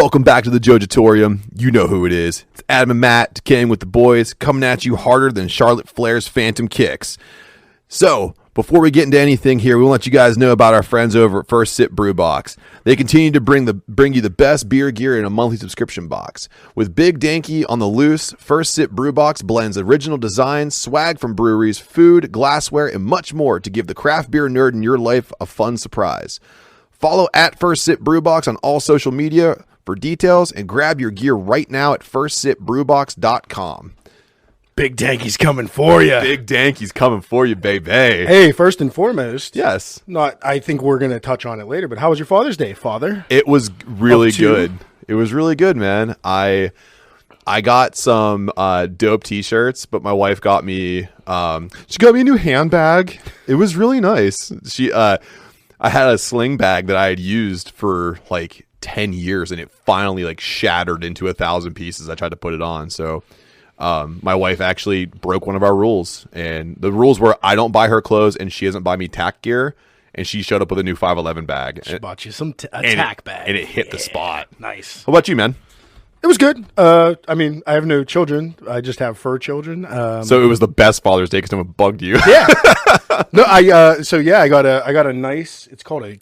Welcome back to the Jojitorium. You know who it is. It's Adam and Matt, decaying with the boys, coming at you harder than Charlotte Flair's Phantom Kicks. So, before we get into anything here, we want to let you guys know about our friends over at First Sip Brew Box. They continue to bring you the best beer gear in a monthly subscription box. With Big Danky on the loose, First Sip Brew Box blends original designs, swag from breweries, food, glassware, and much more to give the craft beer nerd in your life a fun surprise. Follow at First Sip Brew Box on all social media for details, and grab your gear right now at firstsipbrewbox.com. Big Danky's coming for you. Big Danky's coming for you, baby. Hey, first and foremost. Yes. I think we're going to touch on it later, but how was your Father's Day, Father? It was really good. It was really good, man. I got some dope t-shirts, but my wife got me she got me a new handbag. It was really nice. I had a sling bag that I had used for like 10 years, and it finally like shattered into 1,000 pieces. I tried to put it on. So my wife actually broke one of our rules, and the rules were I don't buy her clothes and she doesn't buy me tack gear, and she showed up with a new 511 bag. She bought you a tack bag. And it hit the spot. Nice. How about you, man? It was good. I mean, I have no children. I just have fur children. So it was the best Father's Day because someone bugged you. Yeah. No, I got a nice, it's called a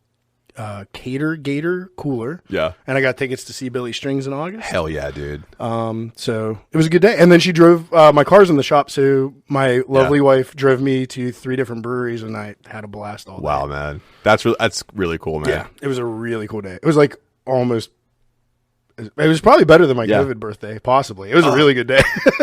Cater Gator cooler. Yeah. And I got tickets to see Billy Strings in August. Hell yeah, dude. So it was a good day. And then she drove, my car's in the shop, so my lovely wife drove me to 3 different breweries, and I had a blast all day. Wow, man. That's really cool, man. Yeah, it was a really cool day. It was like it was probably better than my COVID birthday, possibly. It was a really good day.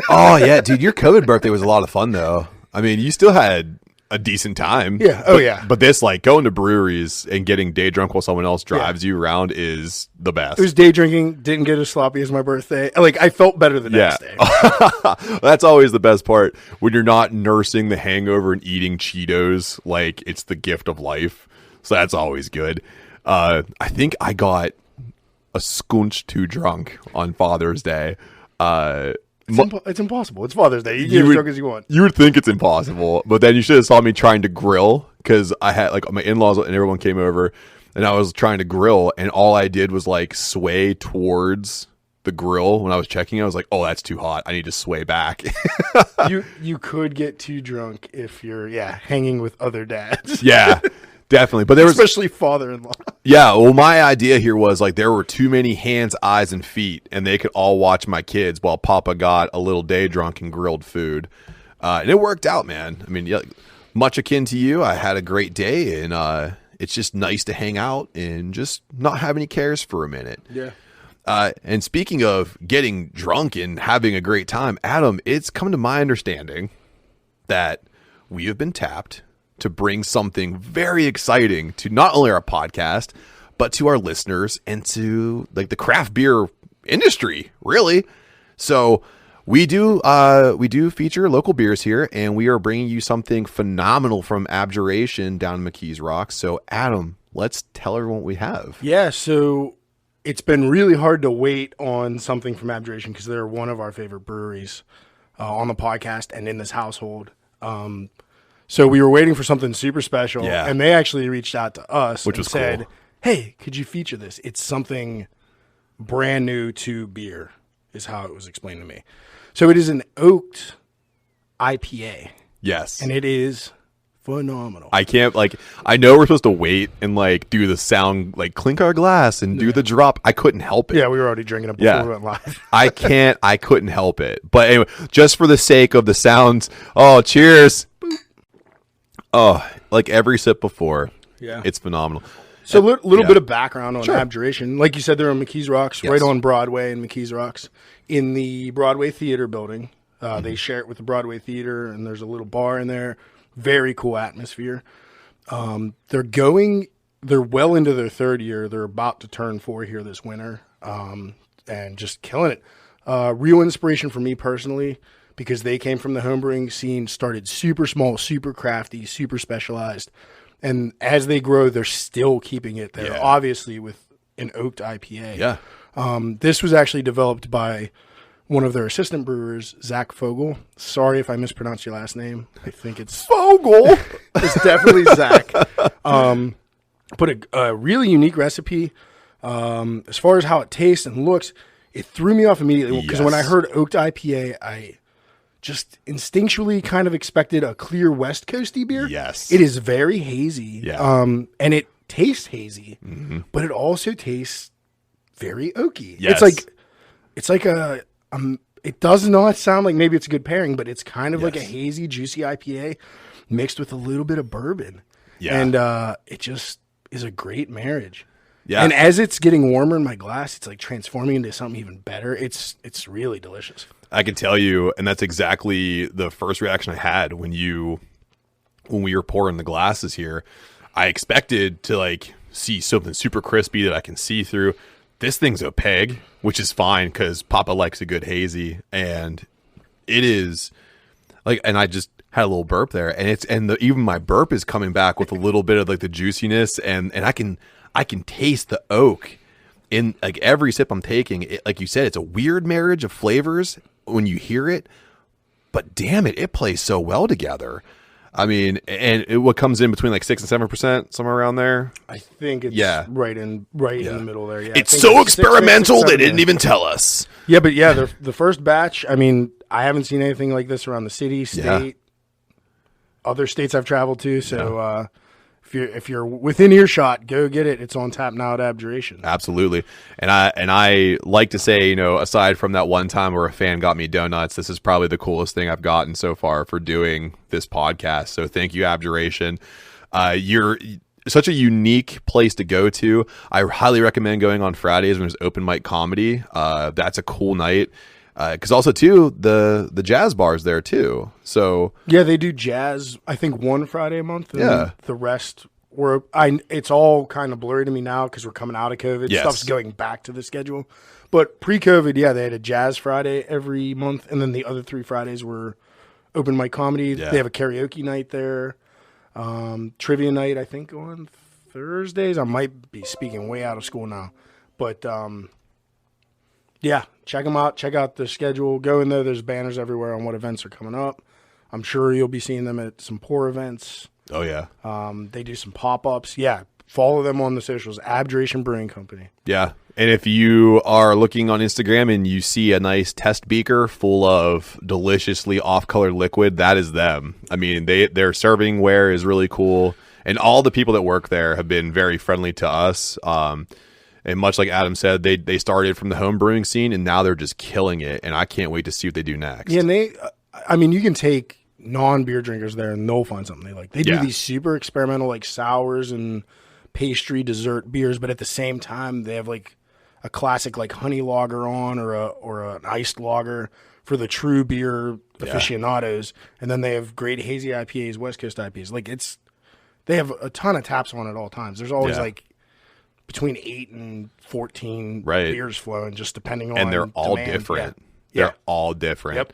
Oh, yeah, dude. Your COVID birthday was a lot of fun, though. I mean, you still had a decent time. Yeah. Oh, yeah. But this, like, going to breweries and getting day drunk while someone else drives you around is the best. It was day drinking. Didn't get as sloppy as my birthday. Like, I felt better the next day. That's always the best part. When you're not nursing the hangover and eating Cheetos, like, it's the gift of life. So that's always good. I think I got a scoonch too drunk on Father's Day. It's impossible. It's Father's Day. You get as drunk as you want. You would think it's impossible, but then you should have saw me trying to grill, because I had like my in-laws and everyone came over, and I was trying to grill, and all I did was like sway towards the grill when I was checking. I was like, "Oh, that's too hot. I need to sway back." You could get too drunk if you're hanging with other dads. Yeah. Definitely. But especially father-in-law. Yeah. Well, my idea here was like there were too many hands, eyes, and feet, and they could all watch my kids while Papa got a little day drunk and grilled food. And it worked out, man. I mean, much akin to you, I had a great day, and it's just nice to hang out and just not have any cares for a minute. Yeah. And speaking of getting drunk and having a great time, Adam, it's come to my understanding that we have been tapped to bring something very exciting to not only our podcast, but to our listeners and to like the craft beer industry, really. So we do feature local beers here, and we are bringing you something phenomenal from Abjuration down in McKees Rocks. So Adam, let's tell everyone what we have. Yeah. So it's been really hard to wait on something from Abjuration because they're one of our favorite breweries on the podcast and in this household. So we were waiting for something super special, and they actually reached out to us and said, cool. Hey, could you feature this? It's something brand new to beer, is how it was explained to me. So it is an oaked IPA. Yes. And it is phenomenal. I know we're supposed to wait and like do the sound, like clink our glass and do the drop. I couldn't help it. Yeah, we were already drinking it before we went live. I couldn't help it. But anyway, just for the sake of the sounds, cheers. Oh, like every sip before. Yeah. It's phenomenal. So a little bit of background on Abjuration. Like you said, they're on McKees Rocks, right on Broadway in McKees Rocks, in the Broadway Theater building. They share it with the Broadway Theater, and there's a little bar in there. Very cool atmosphere. They're well into their 3rd year. They're about to turn 4 here this winter, and just killing it. Real inspiration for me personally, because they came from the homebrewing scene, started super small, super crafty, super specialized. And as they grow, they're still keeping it there, obviously with an oaked IPA. Yeah. This was actually developed by one of their assistant brewers, Zach Fogel. Sorry if I mispronounced your last name. I think it's Fogel. It's definitely Zach. Put a really unique recipe. As far as how it tastes and looks, it threw me off immediately because when I heard oaked IPA, I just instinctually kind of expected a clear West Coasty beer. Yes. It is very hazy. Yeah. And it tastes hazy, but it also tastes very oaky. Yes. It's like it does not sound like maybe it's a good pairing, but it's kind of like a hazy, juicy IPA mixed with a little bit of bourbon. Yeah. And it just is a great marriage. Yeah. And as it's getting warmer in my glass, it's like transforming into something even better. It's really delicious. I can tell you, and that's exactly the first reaction I had when we were pouring the glasses here. I expected to like see something super crispy that I can see through. This thing's opaque, which is fine because Papa likes a good hazy, and it is like. And I just had a little burp there, and even my burp is coming back with a little bit of like the juiciness, and I can taste the oak in like every sip I'm taking. It, like you said, it's a weird marriage of flavors when you hear it, but damn it plays so well together. I mean, and what comes in between like 6 and 7%, somewhere around there. I think it's right in the middle there. Yeah, it's so experimental they didn't even tell us. Yeah, but yeah, the first batch. I mean, I haven't seen anything like this around the city, state, other states I've traveled to. So if you're within earshot, go get it. It's on tap now at Abjuration. Absolutely, and I like to say, you know, aside from that one time where a fan got me donuts, this is probably the coolest thing I've gotten so far for doing this podcast. So thank you, Abjuration. You're such a unique place to go to. I highly recommend going on Fridays when there's open mic comedy. That's a cool night. Because also too the jazz bars there too. So yeah, they do jazz. I think one Friday a month. And the rest it's all kind of blurry to me now because we're coming out of COVID. Yes. Stuff's going back to the schedule. But pre-COVID, yeah, they had a jazz Friday every month, and then the other 3 Fridays were open mic comedy. Yeah. They have a karaoke night there, trivia night. I think on Thursdays. I might be speaking way out of school now, but. Yeah, check them out. Check out the schedule. Go in there. There's banners everywhere on what events are coming up. I'm sure you'll be seeing them at some pour events. Oh, yeah. They do some pop-ups. Yeah, follow them on the socials. Abjuration Brewing Company. Yeah, and if you are looking on Instagram and you see a nice test beaker full of deliciously off-colored liquid, that is them. I mean, their serving ware is really cool, and all the people that work there have been very friendly to us. And much like Adam said, they started from the home brewing scene, and now they're just killing it. And I can't wait to see what they do next. Yeah, and I mean, you can take non-beer drinkers there, and they'll find something they like. They do these super experimental, like sours and pastry dessert beers, but at the same time, they have like a classic like honey lager on, or an iced lager for the true beer aficionados. And then they have great hazy IPAs, West Coast IPAs. Like they have a ton of taps on at all times. There's always like between 8 and 14 beers flowing, just depending on and they're all demand. different. Yeah. They're all different. Yep.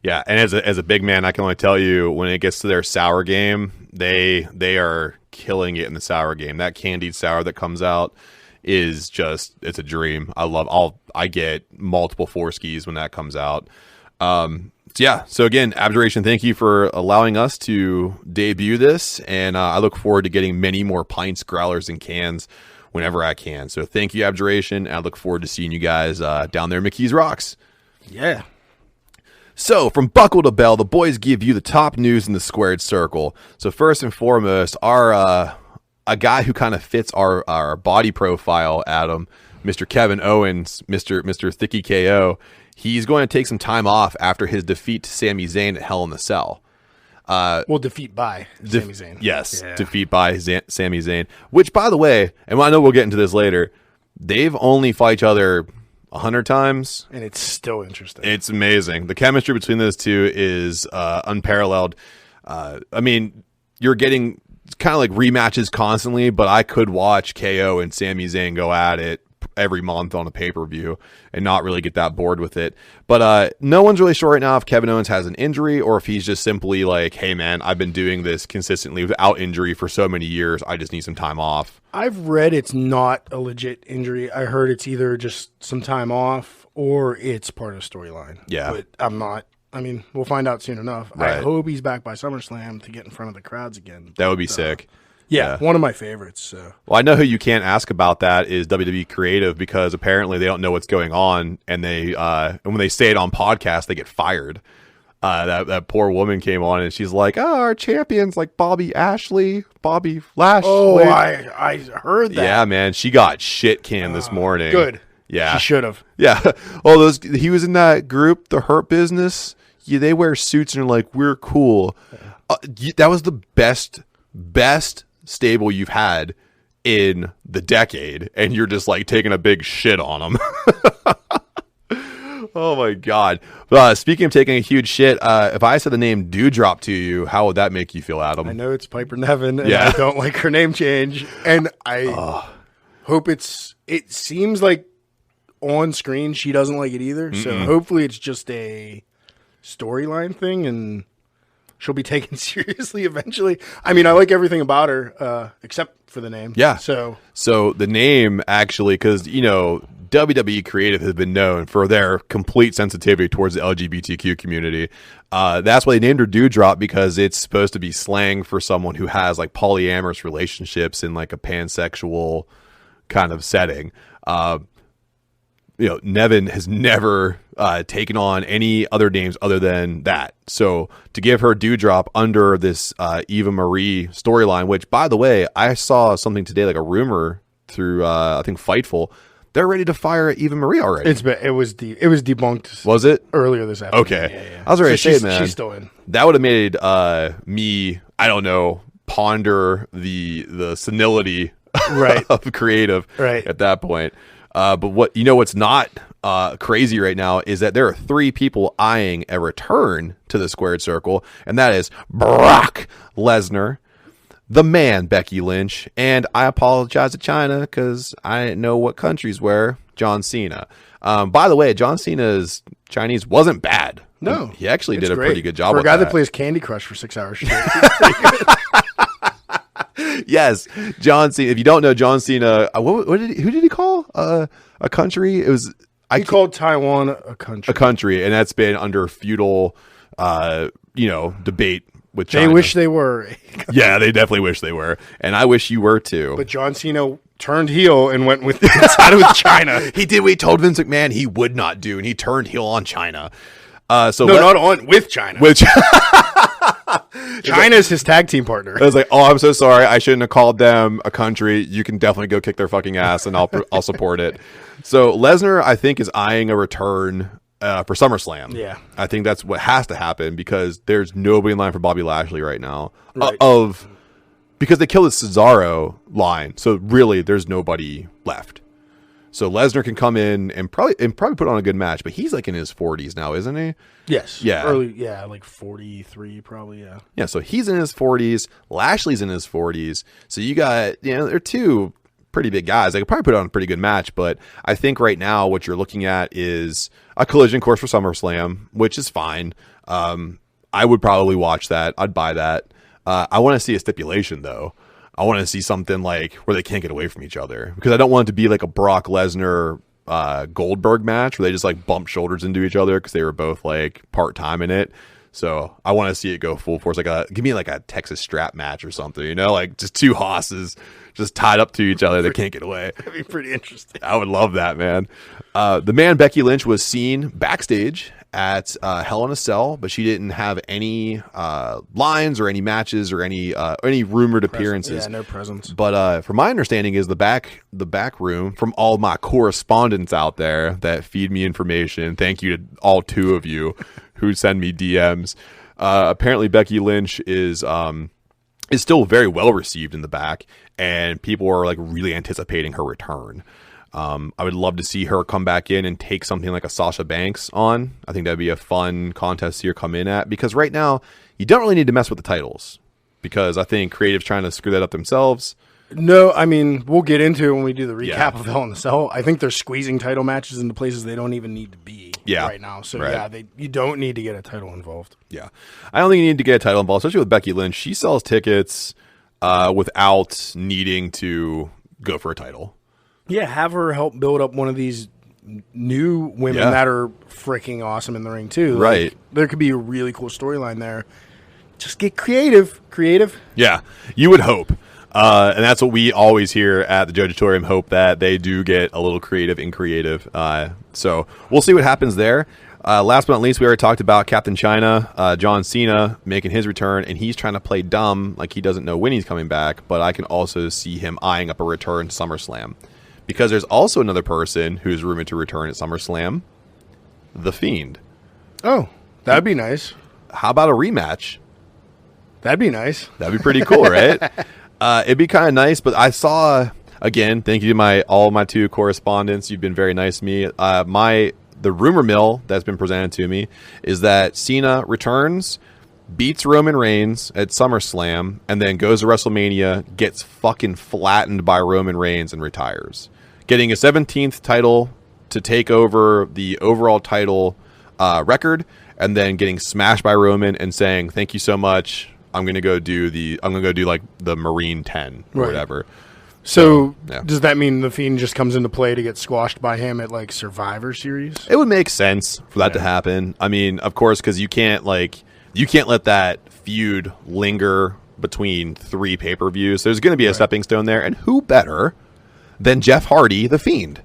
Yeah, and as a big man, I can only tell you when it gets to their sour game, they are killing it in the sour game. That candied sour that comes out is just, it's a dream. I get multiple 4 skis when that comes out. So again, Abjuration, thank you for allowing us to debut this, and I look forward to getting many more pints, growlers, and cans whenever I can. So thank you, Abjuration, and I look forward to seeing you guys down there in McKees Rocks. Yeah. So from Buckle to Bell, the boys give you the top news in the squared circle. So first and foremost, a guy who kind of fits our body profile, Adam, Mr. Kevin Owens, Mr. Thicky KO, he's going to take some time off after his defeat to Sami Zayn at Hell in the Cell. Defeat by Sami Zayn. Yes, defeat by Sami Zayn. Which, by the way, and I know we'll get into this later, they've only fought each other 100 times. And it's still interesting. It's amazing. The chemistry between those two is unparalleled. I mean, you're getting kind of like rematches constantly, but I could watch KO and Sami Zayn go at it every month on a pay-per-view and not really get that bored with it. But no one's really sure right now if Kevin Owens has an injury or if he's just simply like, hey man, I've been doing this consistently without injury for so many years, I just need some time off. I've read it's not a legit injury. I heard it's either just some time off or it's part of the storyline. Yeah. But we'll find out soon enough. Right. I hope he's back by SummerSlam to get in front of the crowds again. That would be sick. Yeah, one of my favorites. So. Well, I know who you can't ask about that is WWE Creative, because apparently they don't know what's going on, and when they say it on podcast, they get fired. That poor woman came on and she's like, "Oh, our champions like Bobby Lashley." Oh, I heard that. Yeah, man, she got shit canned this morning. Good. Yeah, she should have. Yeah. He was in that group, the Hurt Business. Yeah, they wear suits and are like, "We're cool." That was the best stable you've had in the decade, and you're just like taking a big shit on them. Oh my god. Speaking of taking a huge shit, if I said the name Dewdrop to you, how would that make you feel, Adam? I know it's Piper Nevin, and I don't like her name change, and I hope it seems like on screen she doesn't like it either. So hopefully it's just a storyline thing and she'll be taken seriously eventually. I mean, I like everything about her except for the name. Yeah. So the name, actually, because WWE Creative has been known for their complete sensitivity towards the LGBTQ community. That's why they named her Dewdrop, because it's supposed to be slang for someone who has like polyamorous relationships in like a pansexual kind of setting. Nevin has never taken on any other names other than that. So to give her Dewdrop under this Eva Marie storyline, which, by the way, I saw something today, like a rumor through I think Fightful, they're ready to fire Eva Marie already. It was debunked. Was it earlier this afternoon? Okay, yeah. I was ready to say, man, she's still in. That would have made me, I don't know, ponder the senility of creative at that point. But what's not crazy right now is that there are 3 people eyeing a return to the squared circle, and that is Brock Lesnar, the man Becky Lynch, and I apologize to China because I didn't know what countries were, John Cena. By the way, John Cena's Chinese wasn't bad. No, he actually did a pretty good job for a guy that plays Candy Crush for 6 hours straight. Yes, John Cena. If you don't know John Cena, who did he call a country? He called Taiwan a country. A country, and that's been under feudal, debate with China. They wish they were. Yeah, they definitely wish they were, and I wish you were too. But John Cena turned heel and went with China. He did what he told Vince McMahon he would not do, and he turned heel on China. With China. China's his tag team partner. I was like, "Oh, I'm so sorry. I shouldn't have called them a country. You can definitely go kick their fucking ass, and I'll support it." So Lesnar, I think, is eyeing a return for SummerSlam. Yeah, I think that's what has to happen, because there's nobody in line for Bobby Lashley right now. Right. Because they killed the Cesaro line, so really there's nobody left. So Lesnar can come in and probably put on a good match, but he's like in his 40s now, isn't he? Yes. Yeah. Like 43 probably, yeah. Yeah, so he's in his 40s, Lashley's in his 40s. So you got, they're 2 pretty big guys. They could probably put on a pretty good match, but I think right now what you're looking at is a collision course for SummerSlam, which is fine. I would probably watch that. I'd buy that. I want to see a stipulation, though. I want to see something like where they can't get away from each other, because I don't want it to be like a Brock Lesnar Goldberg match where they just like bump shoulders into each other because they were both like part-time in it. So I want to see it go full force. Give me like a Texas strap match or something, like just 2 hosses just tied up to each other. They can't get away. That'd be pretty interesting. I would love that, man. The man Becky Lynch was seen backstage at Hell in a Cell, but she didn't have any lines or any matches or any rumored appearances. Yeah, no presence. But from my understanding is the back room, from all my correspondents out there that feed me information. Thank you to all 2 of you who send me DMs. Apparently Becky Lynch is still very well received in the back, and people are like really anticipating her return. I would love to see her come back in and take something like a Sasha Banks on. I think that'd be a fun contest to see her come in at, because right now you don't really need to mess with the titles, because I think creative's trying to screw that up themselves. No, I mean, we'll get into it when we do the recap of Hell in a Cell. I think they're squeezing title matches into places they don't even need to be right now. So, you don't need to get a title involved. Yeah. I don't think you need to get a title involved, especially with Becky Lynch. She sells tickets without needing to go for a title. Yeah, have her help build up one of these new women that are freaking awesome in the ring, too. Right. There could be a really cool storyline there. Just get creative. Yeah, you would hope. And that's what we always hear at the Jojitorium, hope that they do get a little creative and creative. So we'll see what happens there. Last but not least, we already talked about Captain China, John Cena making his return, and he's trying to play dumb like he doesn't know when he's coming back, but I can also see him eyeing up a return to SummerSlam. Because there's also another person who's rumored to return at SummerSlam, The Fiend. Oh, that'd be nice. How about a rematch? That'd be nice. That'd be pretty cool, right? It'd be kind of nice, but I saw, again, thank you to all my two correspondents. You've been very nice to me. The rumor mill that's been presented to me is that Cena returns, beats Roman Reigns at SummerSlam, and then goes to WrestleMania, gets fucking flattened by Roman Reigns, and retires. Getting a 17th title to take over the overall title record, and then getting smashed by Roman and saying, "Thank you so much. I'm gonna go do like the Marine 10 or whatever." So yeah. Does that mean the Fiend just comes into play to get squashed by him at like Survivor Series? It would make sense for that to happen. I mean, of course, because you can't let that feud linger between 3 pay-per-views. There's going to be a stepping stone there, and who better than Jeff Hardy, the Fiend?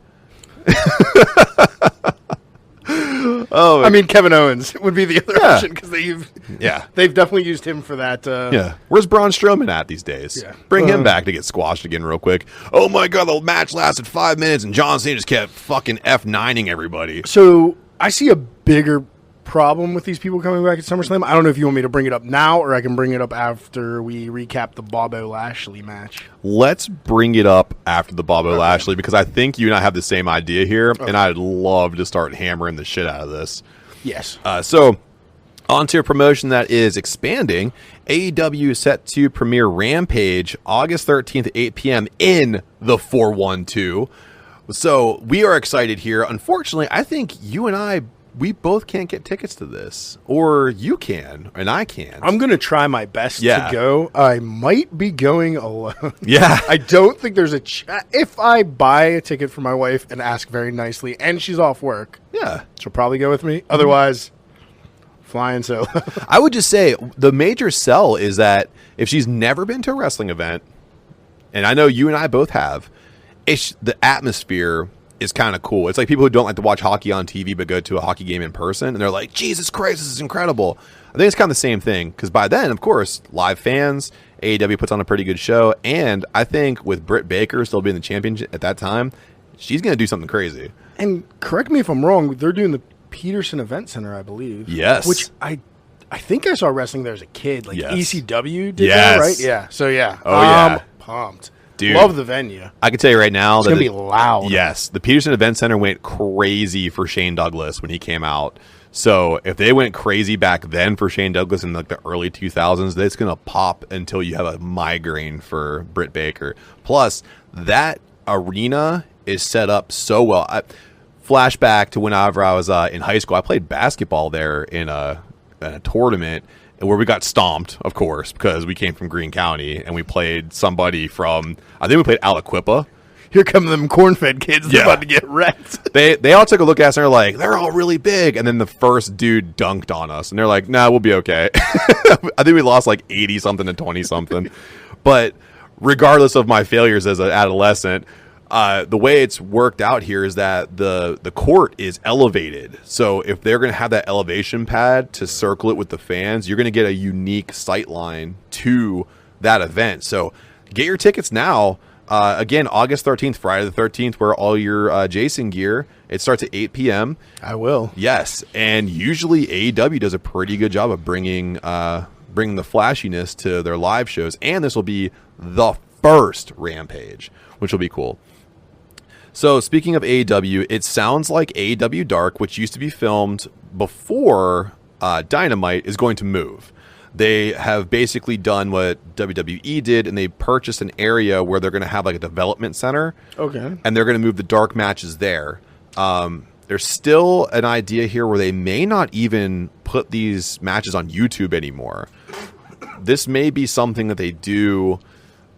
Oh, I mean, Kevin Owens would be the other option because they've definitely used him for that. Where's Braun Strowman at these days? Yeah. Bring him back to get squashed again real quick. Oh my god, the match lasted 5 minutes and John Cena just kept fucking F9ing everybody. So I see a bigger problem with these people coming back at SummerSlam. I don't know if you want me to bring it up now or I can bring it up after we recap the Bobo Lashley match. Let's bring it up after the Bobo Lashley because I think you and I have the same idea here, and I'd love to start hammering the shit out of this. Yes. So, onto a promotion that is expanding. AEW is set to premiere Rampage August 13th at 8 p.m. in the 412. So, we are excited here. Unfortunately, I think you and we both can't get tickets to this. Or you can, and I can't. I'm going to try my best to go. I might be going alone. Yeah. I don't think there's if I buy a ticket for my wife and ask very nicely, and she's off work, she'll probably go with me. Otherwise, flying solo. I would just say the major sell is that if she's never been to a wrestling event, and I know you and I both have, the atmosphere is kind of cool. It's like people who don't like to watch hockey on TV but go to a hockey game in person, and they're like, Jesus Christ, this is incredible. I think it's kind of the same thing, because by then, of course, live fans, AEW puts on a pretty good show, and I think with Britt Baker still being the champion at that time, she's going to do something crazy. And correct me if I'm wrong, they're doing the Peterson Event Center, I believe. Yes. Which I think I saw wrestling there as a kid. Like ECW did that, right? Yeah. So, yeah. Oh, yeah. Pumped. Dude, love the venue. I can tell you right now it's going to be loud. Yes. The Peterson Event Center went crazy for Shane Douglas when he came out. So if they went crazy back then for Shane Douglas in like the early 2000s, it's going to pop until you have a migraine for Britt Baker. Plus, that arena is set up so well. Flashback to whenever I was in high school. I played basketball there in a tournament where we got stomped, of course, because we came from Greene County, and we played somebody from, I think we played Aliquippa. Here come them corn-fed kids. They're about to get wrecked. They all took a look at us, and they're like, they're all really big. And then the first dude dunked on us, and they're like, nah, we'll be okay. I think we lost like 80-something to 20-something. But regardless of my failures as an adolescent, the way it's worked out here is that the court is elevated. So if they're going to have that elevation pad to circle it with the fans, you're going to get a unique sight line to that event. So get your tickets now. Again, August 13th, Friday the 13th, wear all your Jason gear. It starts at 8 p.m. I will. Yes. And usually AEW does a pretty good job of bringing the flashiness to their live shows. And this will be the first Rampage, which will be cool. So speaking of AEW, it sounds like AEW Dark, which used to be filmed before Dynamite, is going to move. They have basically done what WWE did, and they purchased an area where they're going to have like a development center. Okay. And they're going to move the Dark matches there. There's still an idea here where they may not even put these matches on YouTube anymore. This may be something that they do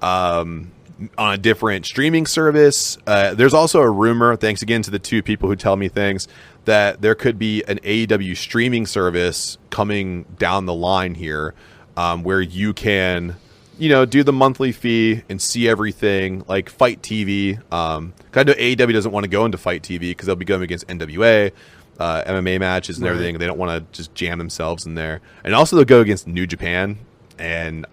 on a different streaming service. There's also a rumor, thanks again to the two people who tell me things, that there could be an AEW streaming service coming down the line here, where you can do the monthly fee and see everything, like Fight TV. I know AEW doesn't want to go into Fight TV because they'll be going against NWA, MMA matches and everything. They don't want to just jam themselves in there. And also they'll go against New Japan. And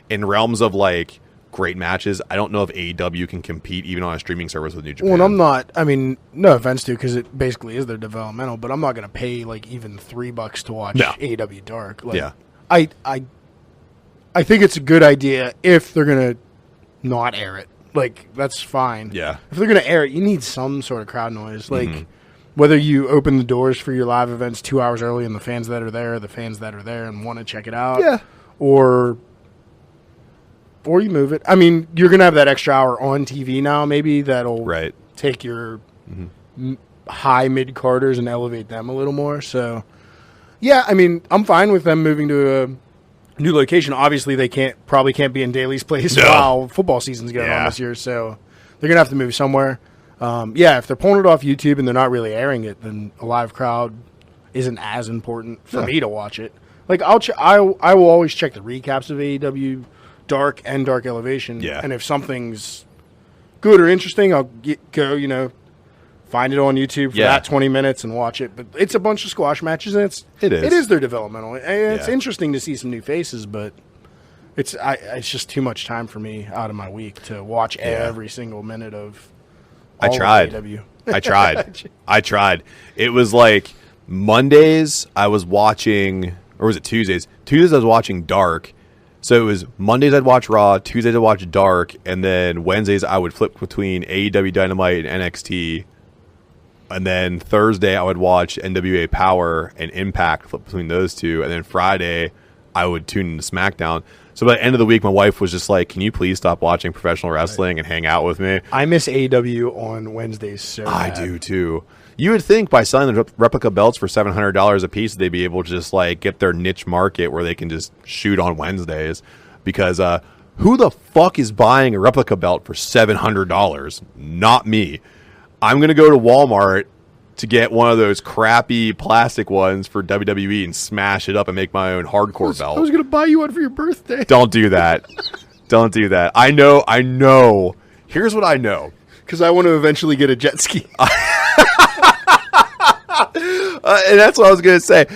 in realms of like great matches, I don't know if AEW can compete even on a streaming service with New Japan. Well, I'm not. I mean, no offense to, because it basically is their developmental, but I'm not going to pay like even $3 to watch AEW Dark. Like, yeah, I think it's a good idea if they're going to not air it. Like, that's fine. Yeah. If they're going to air it, you need some sort of crowd noise. Like, whether you open the doors for your live events 2 hours early and the fans that are there and want to check it out. Yeah. Or you move it. I mean, you're going to have that extra hour on TV now, maybe, that'll take your high mid-carders and elevate them a little more. So, yeah, I mean, I'm fine with them moving to a new location. Obviously, they probably can't be in Daly's place while football season's going on this year, so they're going to have to move somewhere. If they're pulling it off YouTube and they're not really airing it, then a live crowd isn't as important for me to watch it. Like, I will always check the recaps of AEW Dark and Dark Elevation, and if something's good or interesting, I'll go, find it on YouTube for that 20 minutes and watch it. But it's a bunch of squash matches, and it is their developmental. And it's interesting to see some new faces, but it's just too much time for me out of my week to watch every single minute of all of AEW. I tried. It was like Mondays I was watching, or was it Tuesdays? Tuesdays I was watching Dark. So it was Mondays I'd watch Raw, Tuesdays I'd watch Dark, and then Wednesdays I would flip between AEW Dynamite and NXT. And then Thursday I would watch NWA Power and Impact, flip between those two. And then Friday I would tune into SmackDown. So by the end of the week, my wife was just like, can you please stop watching professional wrestling and hang out with me? I miss AEW on Wednesdays so bad. I do too. You would think by selling the replica belts for $700 a piece, they'd be able to just like get their niche market where they can just shoot on Wednesdays. Because who the fuck is buying a replica belt for $700? Not me. I'm going to go to Walmart to get one of those crappy plastic ones for WWE and smash it up and make my own hardcore belt. I was going to buy you one for your birthday. Don't do that. Don't do that. I know. Here's what I know. Because I want to eventually get a jet ski. And that's what I was going to say.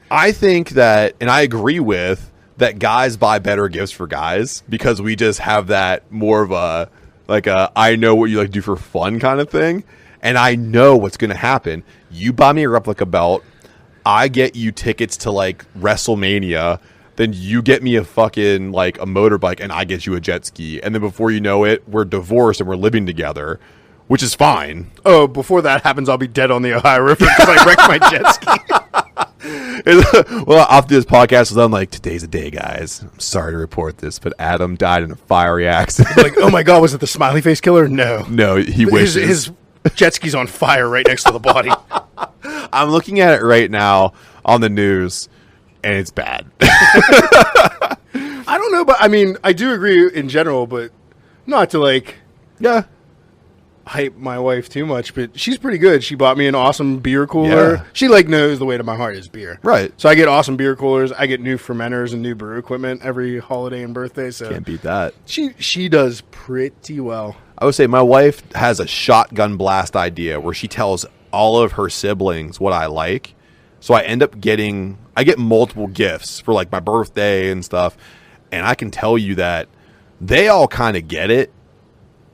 I think that, and I agree with, that guys buy better gifts for guys because we just have that more of a, I know what you like to do for fun kind of thing. And I know what's going to happen. You buy me a replica belt. I get you tickets to WrestleMania. Then you get me a fucking a motorbike and I get you a jet ski. And then before you know it, we're divorced and we're living together. Which is fine. Oh, before that happens, I'll be dead on the Ohio River because I wrecked my jet ski. Well, after this podcast was on, today's a day, guys. I'm sorry to report this, but Adam died in a fiery accident. Oh my God, was it the smiley face killer? No. No, he wishes. His jet ski's on fire right next to the body. I'm looking at it right now on the news, and it's bad. I don't know, but I mean, I do agree in general, but not to hype my wife too much, but she's pretty good. She bought me an awesome beer cooler. Yeah. She knows the way to my heart is beer. Right. So I get awesome beer coolers. I get new fermenters and new brew equipment every holiday and birthday. So can't beat that. She does pretty well. I would say my wife has a shotgun blast idea where she tells all of her siblings what I like. So I end up I get multiple gifts for my birthday and stuff. And I can tell you that they all kind of get it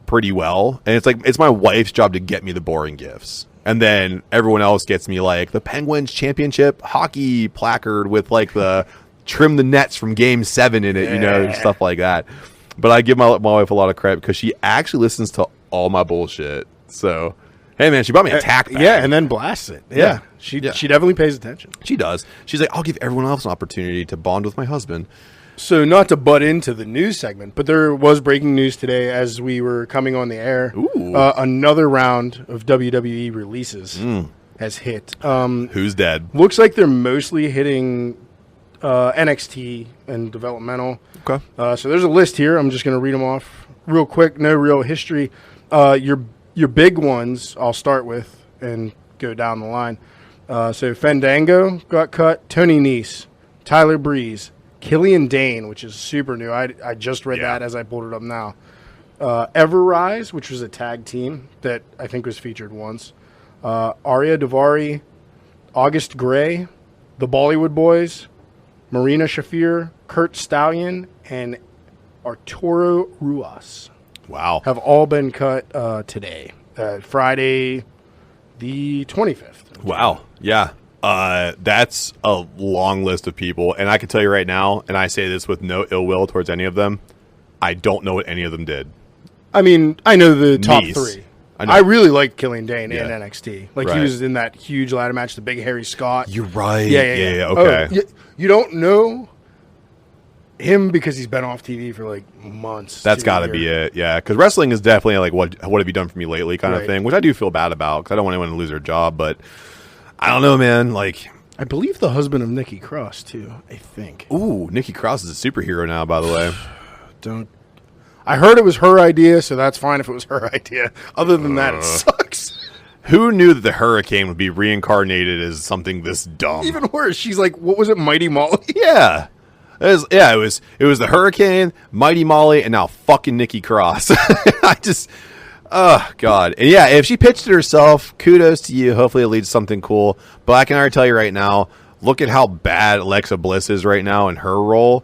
pretty well, and it's my wife's job to get me the boring gifts, and then everyone else gets me the Penguins championship hockey placard with the trim the nets from game 7 in it, stuff like that. But I give my wife a lot of credit because she actually listens to all my bullshit. So hey man, she bought me a tack bag. And then blasts it. She definitely pays attention. She does. She's like, I'll give everyone else an opportunity to bond with my husband. So not to butt into the news segment, but there was breaking news today as we were coming on the air. Another round of WWE releases has hit. Who's dead? Looks like they're mostly hitting NXT and developmental. Okay. So there's a list here. I'm just going to read them off real quick. No real history. Your big ones I'll start with and go down the line. So Fandango got cut. Tony Nese, Tyler Breeze, Killian Dane, which is super new. I just read that as I pulled it up now. Everrise, which was a tag team that I think was featured once. Arya Davari, August Gray, the Bollywood Boys, Marina Shafir, Kurt Stallion, and Arturo Ruas. Wow. Have all been cut today, Friday the 25th. Wow. Yeah. That's a long list of people. And I can tell you right now, and I say this with no ill will towards any of them, I don't know what any of them did. I mean, I know the top Nice. three. I I really liked Killian Dane in Yeah. NXT. Like, Right. he was in that huge ladder match, the big Harry Scott. You're right. Yeah. Okay. You don't know him because he's been off TV for, like, months. That's got to be it. Yeah. Because wrestling is definitely like, what have you done for me lately kind of Right. thing, which I do feel bad about because I don't want anyone to lose their job. But I don't know, man. Like, I believe the husband of Nikki Cross, too, I think. ooh, Nikki Cross is a superhero now, by the way. I heard it was her idea, so that's fine if it was her idea. Other than that, it sucks. Who knew that the Hurricane would be reincarnated as something this dumb? Even worse, she's like, what was it, Mighty Molly? Yeah. It was the Hurricane, Mighty Molly, and now fucking Nikki Cross. I just, oh, God. And yeah, if she pitched it herself, kudos to you. Hopefully it leads to something cool. But I can already tell you right now, look at how bad Alexa Bliss is right now in her role.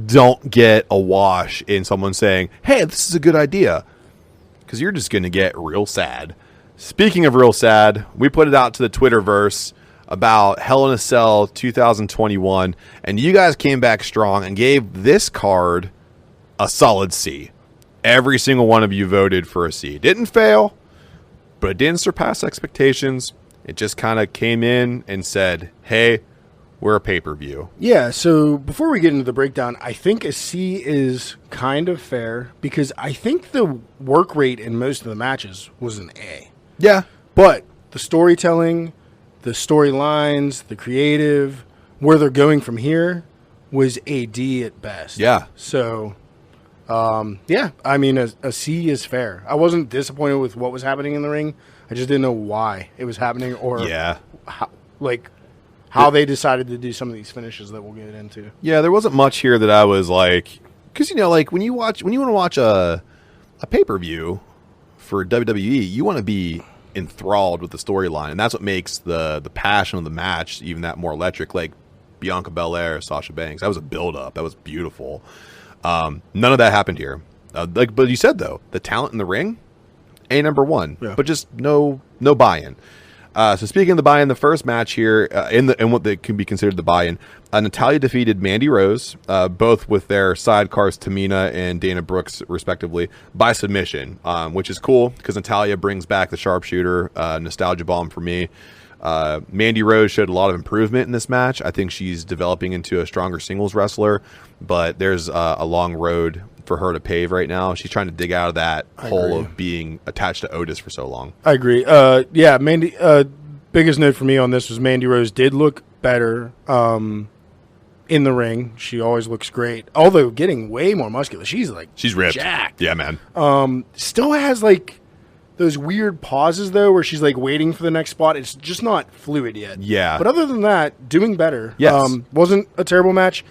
Don't get a wash in someone saying, hey, this is a good idea. Because you're just going to get real sad. Speaking of real sad, we put it out to the Twitterverse about Hell in a Cell 2021, and you guys came back strong and gave this card a solid C. Every single one of you voted for a C. Didn't fail, but it didn't surpass expectations. It just kind of came in and said, hey, we're a pay-per-view. Yeah, so before we get into the breakdown, I think a C is kind of fair because I think the work rate in most of the matches was an A. Yeah. But the storytelling, the storylines, the creative, where they're going from here was a D at best. Yeah. So, yeah, I mean, a C is fair. I wasn't disappointed with what was happening in the ring. I just didn't know why it was happening or how they decided to do some of these finishes that we'll get into. Yeah, there wasn't much here that I was like, because, you know, like when you want to watch a pay-per-view for WWE, you want to be enthralled with the storyline, and that's what makes the passion of the match even that more electric. Like Bianca Belair, Sasha Banks, that was a build-up. That was beautiful. None of that happened here. But you said, though, the talent in the ring, A number one, but just no buy-in. So speaking of the buy-in, the first match here, in what they can be considered the buy-in, Natalya defeated Mandy Rose, both with their sidecars Tamina and Dana Brooks, respectively, by submission, which is cool because Natalya brings back the sharpshooter, nostalgia bomb for me. Mandy Rose showed a lot of improvement in this match. I think she's developing into a stronger singles wrestler, but there's a long road for her to pave right now. She's trying to dig out of that hole of being attached to Otis for so long. I agree. Yeah, Mandy. Biggest note for me on this was Mandy Rose did look better in the ring. She always looks great, although getting way more muscular. She's ripped, jacked. Yeah, man. Still has like those weird pauses though, where she's like waiting for the next spot. It's just not fluid yet. Yeah, but other than that, doing better. Yes, wasn't a terrible match.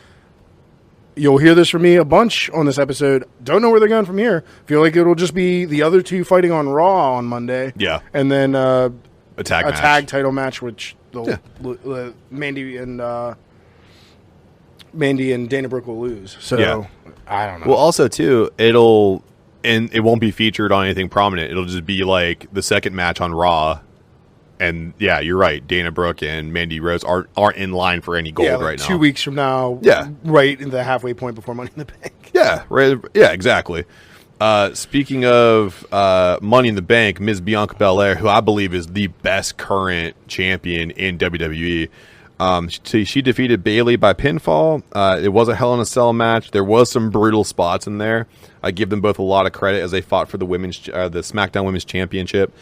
You'll hear this from me a bunch on this episode. Don't know where they're going from here. Feel like it'll just be the other two fighting on Raw on Monday. Yeah. And then a tag title match, which Mandy and Dana Brooke will lose. So, I don't know. Well, also, too, it won't be featured on anything prominent. It'll just be like the second match on Raw. And yeah, you're right. Dana Brooke and Mandy Rose aren't in line for any gold right now. 2 weeks from now, right in the halfway point before Money in the Bank. Yeah, right. Yeah, exactly. Speaking of Money in the Bank, Ms. Bianca Belair, who I believe is the best current champion in WWE, she defeated Bayley by pinfall. It was a Hell in a Cell match. There was some brutal spots in there. I give them both a lot of credit as they fought for the SmackDown Women's Championship.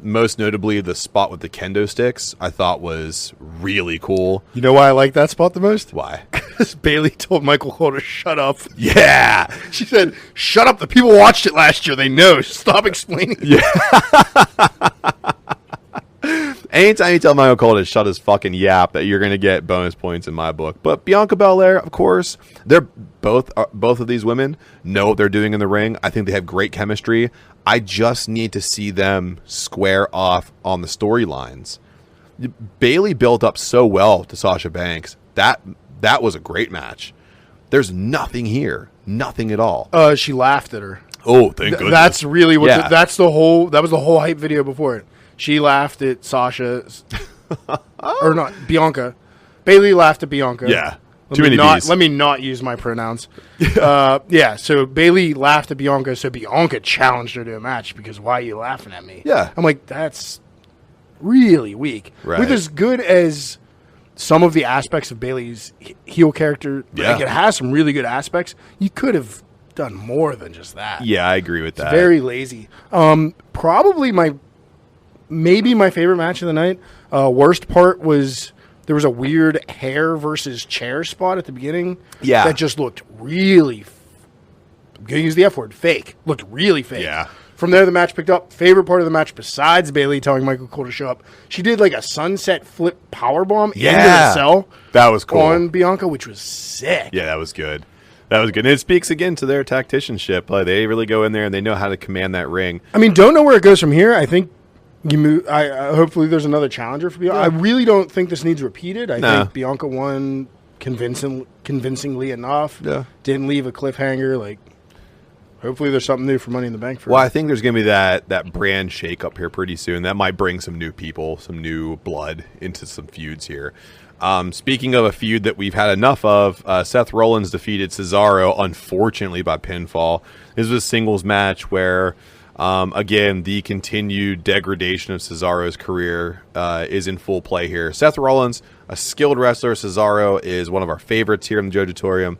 Most notably, the spot with the kendo sticks I thought was really cool. You know why I like that spot the most? Why? Because Bayley told Michael Cole to shut up. Yeah. She said, shut up. The people watched it last year. They know. Stop explaining. Yeah. Anytime you tell Michael Cole to shut his fucking yap, that you're going to get bonus points in my book. But Bianca Belair, of course, they're both of these women know what they're doing in the ring. I think they have great chemistry. I just need to see them square off on the storylines. Bayley built up so well to Sasha Banks. That was a great match. There's nothing here. Nothing at all. She laughed at her. Oh, thank goodness. That's really what that was the whole hype video before it. She laughed at Sasha or not Bianca. Bayley laughed at Bianca. Yeah. Let me not use my pronouns. So Bayley laughed at Bianca, so Bianca challenged her to a match because why are you laughing at me? Yeah. I'm like, that's really weak. Right. With as good as some of the aspects of Bayley's heel character, like it has some really good aspects, you could have done more than just that. Yeah, I agree with that. It's very lazy. Probably maybe my favorite match of the night. Worst part was there was a weird hair versus chair spot at the beginning. Yeah. That just looked really, I'm going to use the F word, fake. Looked really fake. Yeah. From there, the match picked up. Favorite part of the match, besides Bayley telling Michael Cole to show up, she did like a sunset flip powerbomb into the cell. That was cool. On Bianca, which was sick. Yeah, that was good. That was good. And it speaks again to their tacticianship. They really go in there and they know how to command that ring. I mean, don't know where it goes from here. I think you move. Hopefully, there's another challenger for Bianca. I really don't think this needs repeated. I think Bianca won convincingly enough. Yeah. Didn't leave a cliffhanger. Like, hopefully, there's something new for Money in the Bank for Well, her. I think there's going to be that brand shake-up here pretty soon. That might bring some new people, some new blood into some feuds here. Speaking of a feud that we've had enough of, Seth Rollins defeated Cesaro, unfortunately, by pinfall. This was a singles match where, again, the continued degradation of Cesaro's career is in full play here. Seth Rollins, a skilled wrestler. Cesaro is one of our favorites here in the Jojitorium.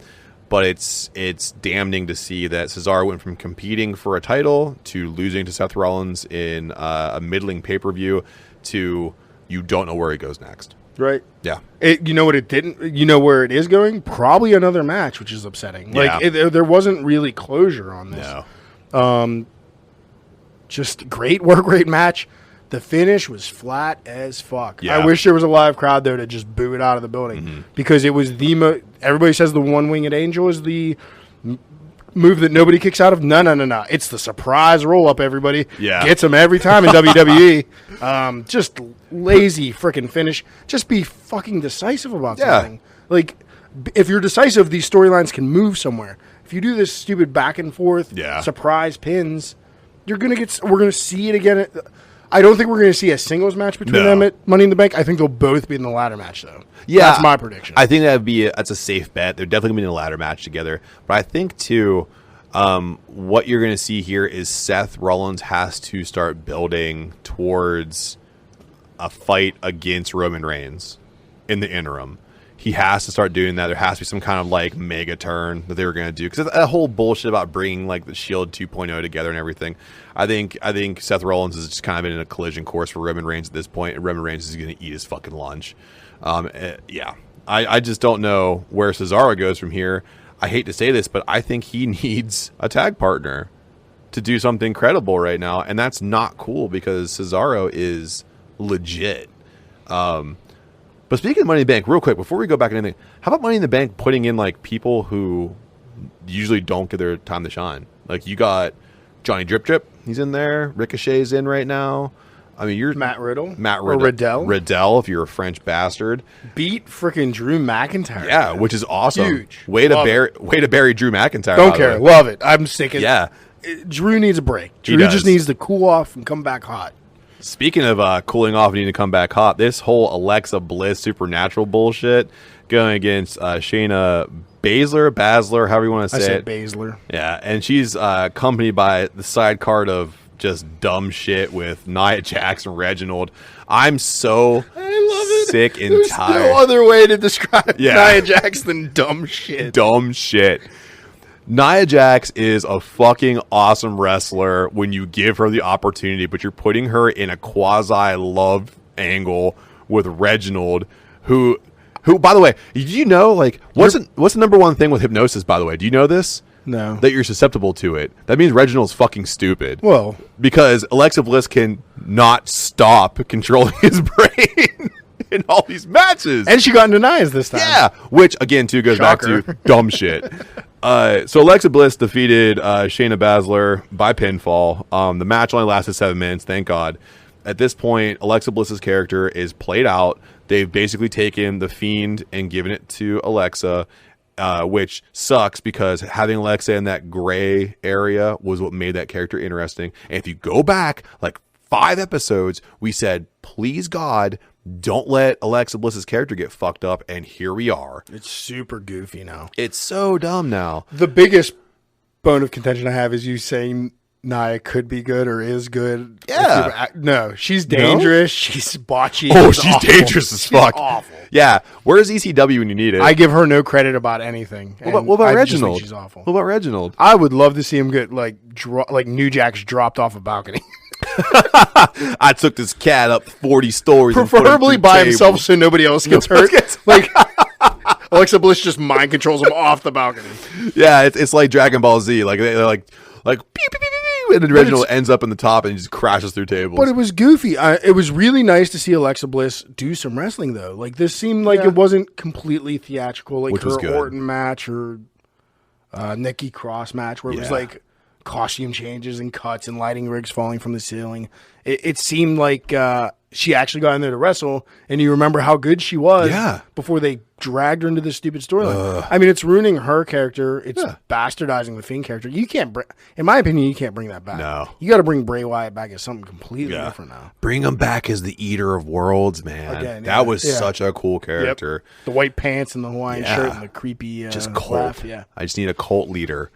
But it's damning to see that Cesaro went from competing for a title to losing to Seth Rollins in a middling pay-per-view to you don't know where he goes next. Right. Yeah. You know what it didn't? You know where it is going? Probably another match, which is upsetting. Yeah. Like there wasn't really closure on this. No. Just great work rate match. The finish was flat as fuck. Yeah. I wish there was a live crowd there to just boo it out of the building because it was everybody says the one-winged angel is the move that nobody kicks out of. No. It's the surprise roll-up, everybody. Yeah. Gets them every time in WWE. Just lazy freaking finish. Just be fucking decisive about something. Like, if you're decisive, these storylines can move somewhere. If you do this stupid back and forth surprise pins, we're going to see it again. I don't think we're going to see a singles match between them at Money in the Bank. I think they'll both be in the ladder match, though. Yeah, that's my prediction. I think that's a safe bet. They're definitely going to be in a ladder match together. But I think too, what you're going to see here is Seth Rollins has to start building towards a fight against Roman Reigns in the interim. He has to start doing that. There has to be some kind of like mega turn that they were going to do, because that whole bullshit about bringing like the Shield 2.0 together and everything. I think Seth Rollins is just kind of in a collision course for Roman Reigns at this point, and Roman Reigns is going to eat his fucking lunch. I just don't know where Cesaro goes from here. I hate to say this, but I think he needs a tag partner to do something credible right now, and that's not cool because Cesaro is legit. But speaking of Money in the Bank, real quick, before we go back to anything, how about Money in the Bank putting in like people who usually don't get their time to shine? Like, you got Johnny Drip Drip, he's in there. Ricochet's in right now. I mean, you're Matt Riddle or Riddell. Riddell, if you're a French bastard, beat freaking Drew McIntyre. Yeah, which is awesome. Huge. Way to bury Drew McIntyre. Don't care. Love it. I'm sick of it. Yeah. Drew needs a break. Drew just needs to cool off and come back hot. Speaking of cooling off and needing to come back hot, this whole Alexa Bliss Supernatural bullshit going against Shayna Baszler, however you want to say it. I said Baszler. Yeah, and she's accompanied by the side card of just dumb shit with Nia Jax and Reginald. I'm so sick and tired. There's no other way to describe Nia Jax than dumb shit. Dumb shit. Nia Jax is a fucking awesome wrestler when you give her the opportunity, but you're putting her in a quasi-love angle with Reginald, who, by the way, did you know, like, what's the number one thing with hypnosis, by the way? Do you know this? No. that you're susceptible to it. That means Reginald's fucking stupid. Well, because Alexa Bliss can not stop controlling his brain in all these matches. and she got into denies this time. Yeah, which again too goes Shocker. back to dumb shit. So Alexa Bliss defeated Shayna Baszler by pinfall. The match only lasted 7 minutes, thank God. At this point, Alexa Bliss's character is played out. They've basically taken the Fiend and given it to Alexa, which sucks because having Alexa in that gray area was what made that character interesting. And if you go back like 5 episodes, we said, please God, don't let Alexa Bliss's character get fucked up. And here we are. It's super goofy now. It's so dumb now. The biggest bone of contention I have is you saying Nia could be good or is good. Yeah. No, she's dangerous. She's botchy. Oh, She's she's awful. dangerous as fuck. She's awful. Yeah. Where's ECW when you need it? I give her no credit about anything. What about I just think Reginald? she's awful. What about Reginald? I would love to see him get like New Jack's dropped off a balcony. I took this cat up 40 stories. and put him Preferably through by tables. himself so nobody else gets hurt. Like Alexa Bliss just mind controls him off the balcony. Yeah, it's like Dragon Ball Z. Like they're like pew, pew, pew, pew, pew, and then Reginald ends up in the top and he just crashes through tables. But it was goofy. It was really nice to see Alexa Bliss do some wrestling though. Like this seemed like it wasn't completely theatrical, like Which was her good. Orton match or Nikki Cross match, where it was Yeah. like costume changes and cuts and lighting rigs falling from the ceiling. It seemed like she actually got in there to wrestle, and you remember how good she was before they dragged her into this stupid storyline. I mean, it's ruining her character. It's bastardizing the Fiend character. You can't, in my opinion, you can't bring that back. No. You got to bring Bray Wyatt back as something completely different now. Bring him back as the Eater of Worlds, man. Again, that was such a cool character. Yep. The white pants and the Hawaiian shirt and the creepy just cult. laugh. Yeah. I just need a cult leader.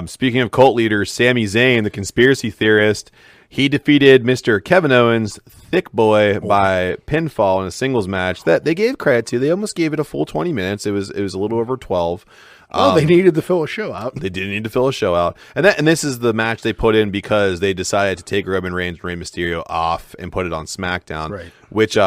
Speaking of cult leaders, Sami Zayn, the conspiracy theorist, he defeated Mr. Kevin Owens, Thick Boy, by pinfall in a singles match that they gave credit to. They almost gave it a full 20 minutes. It was a little over 12. Well, they needed to fill a show out. They did need to fill a show out. And this is the match they put in because they decided to take Roman Reigns and Rey Mysterio off and put it on SmackDown. Right. Which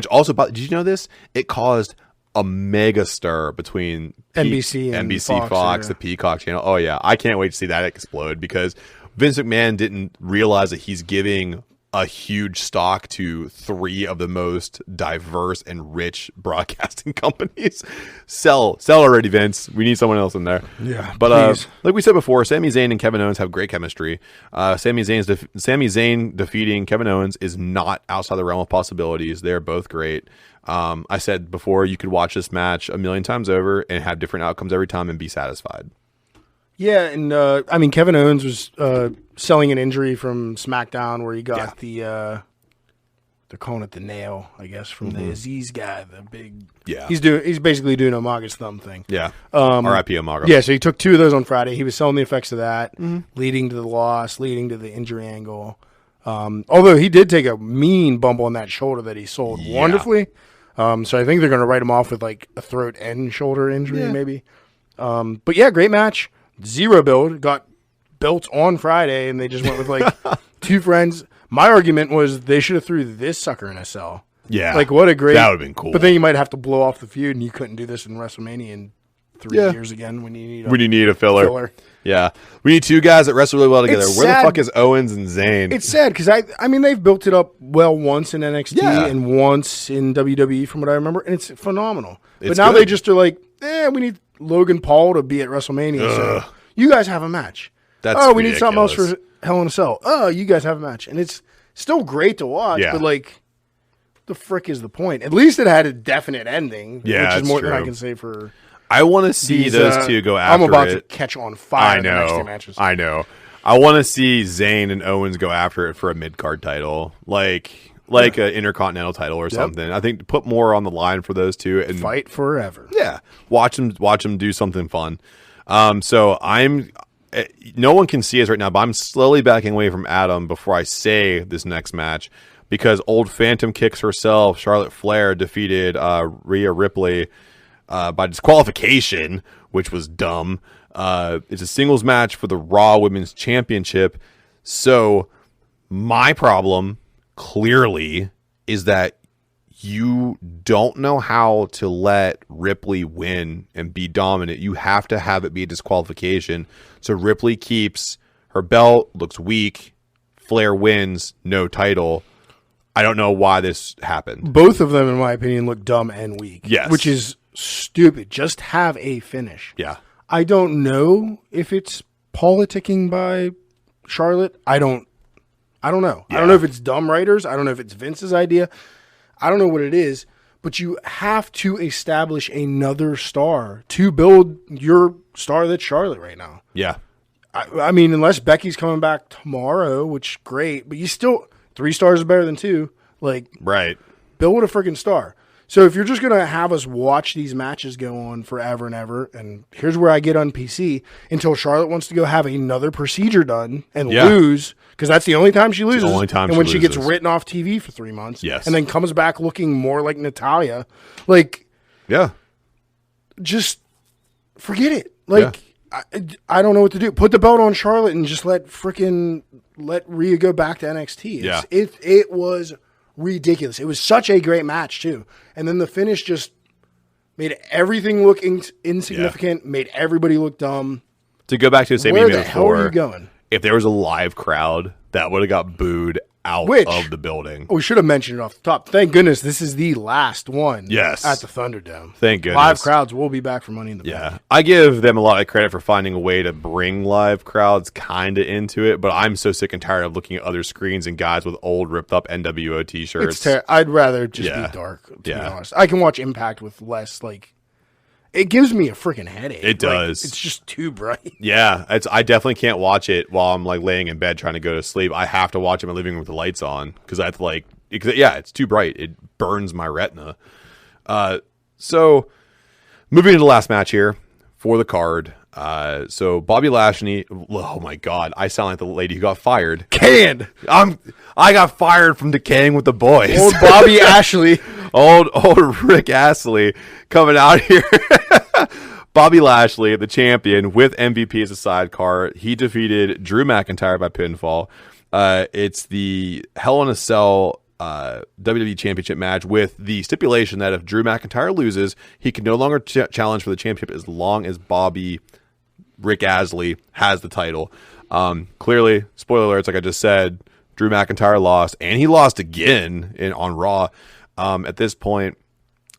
also, did you know this? It caused a mega stir between NBC and Fox, the Peacock channel. Oh yeah, I can't wait to see that explode because Vince McMahon didn't realize that he's giving a huge stock to 3 of the most diverse and rich broadcasting companies. Sell already, Vince. We need someone else in there. Yeah, but like we said before, Sami Zayn and Kevin Owens have great chemistry. Sami Zayn defeating Kevin Owens is not outside the realm of possibilities. They're both great. I said before, you could watch this match a million times over and have different outcomes every time and be satisfied. Yeah, and I mean, Kevin Owens was selling an injury from SmackDown where he got they're calling it the nail, I guess, from the Aziz guy, the big. Yeah, he's basically doing Omaga's thumb thing. Yeah, R.I.P. Omaga. Yeah, so he took 2 of those on Friday. He was selling the effects of that, leading to the loss, leading to the injury angle. Although he did take a mean bump on that shoulder that he sold wonderfully. So I think they're going to write him off with like a throat and shoulder injury, maybe. But yeah, great match. 0 build. Got built on Friday, and they just went with like 2 friends. My argument was they should have threw this sucker in a cell. Yeah. Like, what a great... That would have been cool. But then you might have to blow off the feud, and you couldn't do this in WrestleMania in 3 years again when you need a filler. Yeah. We need 2 guys that wrestle really well together. It's Where sad. the fuck is Owens and Zayn? It's sad because I mean they've built it up well once in NXT and once in WWE from what I remember, and it's phenomenal. But now they just are like, we need Logan Paul to be at WrestleMania. So you guys have a match. We need something else for Hell in a Cell. You guys have a match, and it's still great to watch. But like, the frick is the point? At least it had a definite ending. Yeah, which is more than I true. can say for. I want to see those 2 go after it. I'm about to catch on fire. In the next 2 matches. I know. I want to see Zayn and Owens go after it for a mid-card title, like an Intercontinental title or something. I think put more on the line for those 2 and fight forever. Yeah, watch them do something fun. So no one can see us right now, but I'm slowly backing away from Adam before I say this next match because old Phantom Kicks herself, Charlotte Flair, defeated Rhea Ripley by disqualification, which was dumb. It's a singles match for the Raw Women's Championship. So my problem clearly is that you don't know how to let Ripley win and be dominant. You have to have it be a disqualification. So Ripley keeps her belt, looks weak. Flair wins, no title. I don't know why this happened. Both of them, in my opinion, look dumb and weak. Yes. Which is stupid. Just have a finish. Yeah. I don't know if it's politicking by Charlotte. I don't know. Yeah. I don't know if it's dumb writers. I don't know if it's Vince's idea. I don't know what it is, but you have to establish another star to build your star that's Charlotte right now. Yeah. I mean, unless Becky's coming back tomorrow, which great, but you still 3 stars is better than 2. Like, right. Build a freaking star. So if you're just going to have us watch these matches go on forever and ever, and here's where I get on PC, until Charlotte wants to go have another procedure done and lose, because that's the only time she loses. The only time and when she gets loses. written off TV for 3 months, Yes. and then comes back looking more like Natalia, like, Yeah. just forget it. Like, I don't know what to do. Put the belt on Charlotte and just let Rhea go back to NXT. It was ridiculous. It was such a great match too, and then the finish just made everything look insignificant. Made everybody look dumb. To go back to the same Where email the hell before, are you going? if there was a live crowd, that would have got booed out of the building. We should have mentioned it off the top. Thank goodness this is the last one. Yes. At the Thunderdome. Thank goodness. Live crowds will be back for Money in the Bank. Yeah. I give them a lot of credit for finding a way to bring live crowds kind of into it, but I'm so sick and tired of looking at other screens and guys with old ripped up NWO t-shirts. I'd rather just be dark, to be honest. I can watch Impact with less, like, it gives me a freaking headache. It does. It's just too bright. Yeah, I definitely can't watch it while I'm like laying in bed trying to go to sleep. I have to watch it in my living room with the lights on because it's too bright. It burns my retina. So moving to the last match here for the card. So Bobby Lashley. Oh my God, I sound like the lady who got fired. Canned. I got fired from Decaying with the Boys. Old Bobby Ashley. Old Rick Astley coming out here. Bobby Lashley, the champion, with MVP as a sidecar. He defeated Drew McIntyre by pinfall. It's the Hell in a Cell WWE Championship match with the stipulation that if Drew McIntyre loses, he can no longer challenge for the championship as long as Rick Astley has the title. Clearly, spoiler alerts, like I just said, Drew McIntyre lost, and he lost again on Raw. At this point,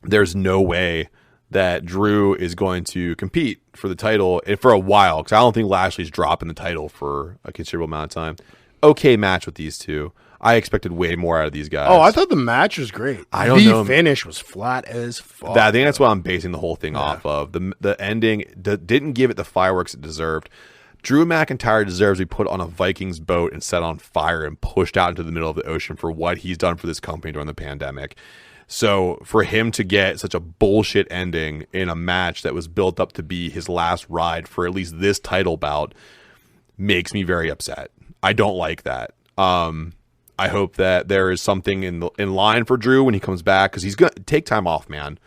there's no way that Drew is going to compete for the title for a while, because I don't think Lashley's dropping the title for a considerable amount of time. Okay match with these two. I expected way more out of these guys. Oh, I thought the match was great. I don't know. The finish was flat as fuck. I think that's what I'm basing the whole thing off of. The ending didn't give it the fireworks it deserved. Drew McIntyre deserves to be put on a Vikings boat and set on fire and pushed out into the middle of the ocean for what he's done for this company during the pandemic. So for him to get such a bullshit ending in a match that was built up to be his last ride for at least this title bout makes me very upset. I don't like that. I hope that there is something in line for Drew when he comes back, because he's going to take time off, man.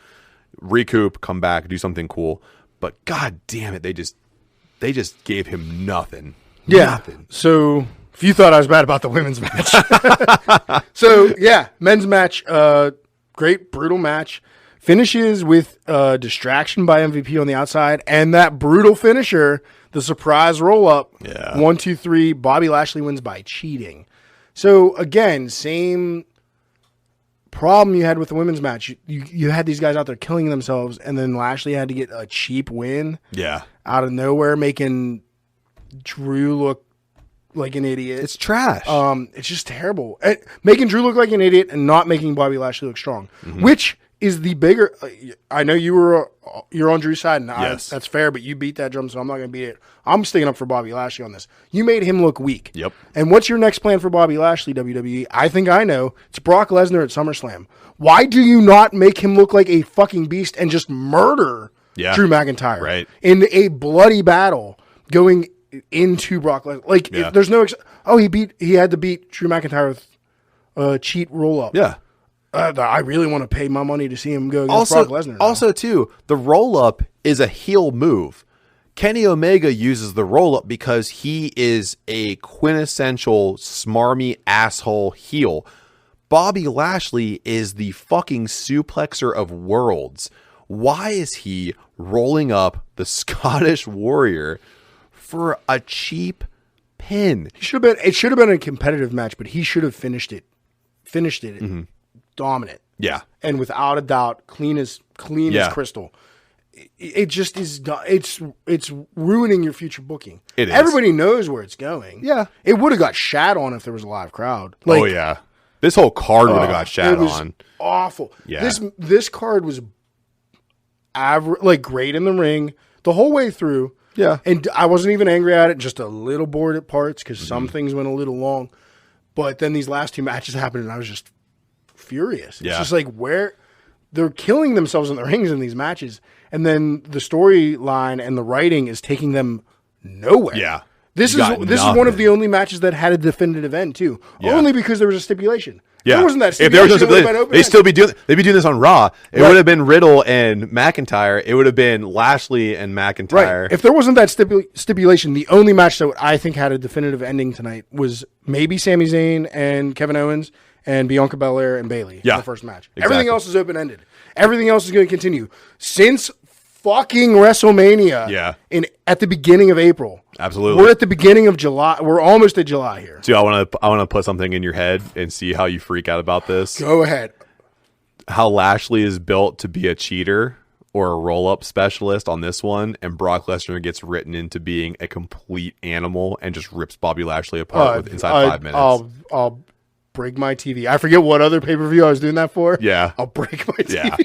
Recoup, come back, do something cool. But God damn it, they just gave him nothing. Yeah. Nothing. So if you thought I was bad about the women's match. So yeah, men's match, great, brutal match. Finishes with distraction by MVP on the outside, and that brutal finisher, the surprise roll up. Yeah. 1, 2, 3. Bobby Lashley wins by cheating. So again, same problem you had with the women's match. You had these guys out there killing themselves, and then Lashley had to get a cheap win. Yeah. Out of nowhere, making Drew look like an idiot. It's trash. It's just terrible. Making Drew look like an idiot and not making Bobby Lashley look strong, which is the bigger. I know you're on Drew's side, and Yes. that's fair. But you beat that drum, so I'm not going to beat it. I'm sticking up for Bobby Lashley on this. You made him look weak. Yep. And what's your next plan for Bobby Lashley, WWE? I think I know. It's Brock Lesnar at SummerSlam. Why do you not make him look like a fucking beast and just murder Drew McIntyre right. in a bloody battle going into Brock Lesnar? Like, if there's no he had to beat Drew McIntyre with a cheat roll up. Yeah. I really want to pay my money to see him go against Brock Lesnar. Also, too, the roll up is a heel move. Kenny Omega uses the roll up because he is a quintessential smarmy asshole heel. Bobby Lashley is the fucking suplexer of worlds. Why is he rolling up the Scottish Warrior for a cheap pin? It should have been a competitive match, but he should have finished it dominant. Yeah. And without a doubt, clean as crystal. It just is. It's ruining your future booking. It is. Everybody knows where it's going. Yeah. It would have got shat on if there was a live crowd. Oh yeah. This whole card would have got shat on. Awful. Yeah. This card was great in the ring the whole way through. Yeah. And I wasn't even angry at it, just a little bored at parts because some things went a little long. But then these last two matches happened and I was just furious. Yeah. It's just like where they're killing themselves in the rings in these matches. And then the storyline and the writing is taking them nowhere. Yeah. This is one of the only matches that had a definitive end too. Yeah. Only because there was a stipulation. Yeah. If there wasn't that If there was no stipulation, stipulation, they'd be doing this on Raw. It would have been Riddle and McIntyre. It would have been Lashley and McIntyre. Right. If there wasn't that stipulation, the only match that I think had a definitive ending tonight was maybe Sami Zayn and Kevin Owens and Bianca Belair and Bayley in the first match. Exactly. Everything else is open-ended. Everything else is going to continue. Since fucking WrestleMania at the beginning of April. Absolutely. We're at the beginning of July. We're almost at July here. So I want to put something in your head and see how you freak out about this. Go ahead. How Lashley is built to be a cheater or a roll-up specialist on this one, and Brock Lesnar gets written into being a complete animal and just rips Bobby Lashley apart inside 5 minutes. I'll break my TV. I forget what other pay-per-view I was doing that for. Yeah. I'll break my TV. Yeah.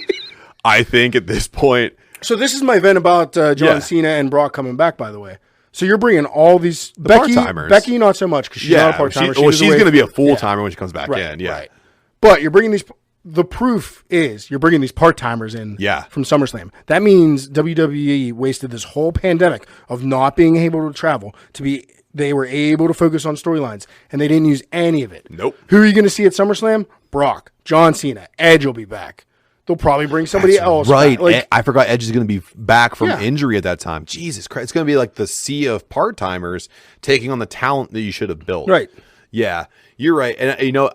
I think at this point... So this is my vent about John Cena and Brock coming back, by the way. So you're bringing all these... part-timers. Becky, not so much, because she's not a part-timer. She's going to be a full-timer when she comes back in. Yeah. Right. But you're bringing these... The proof is you're bringing these part-timers in from SummerSlam. That means WWE wasted this whole pandemic of not being able to travel to be... They were able to focus on storylines, and they didn't use any of it. Nope. Who are you going to see at SummerSlam? Brock, John Cena, Edge will be back. They'll probably bring somebody else. Right. Back. I forgot Edge is going to be back from injury at that time. Jesus Christ. It's going to be like the sea of part-timers taking on the talent that you should have built. Right. Yeah. You're right. And you know,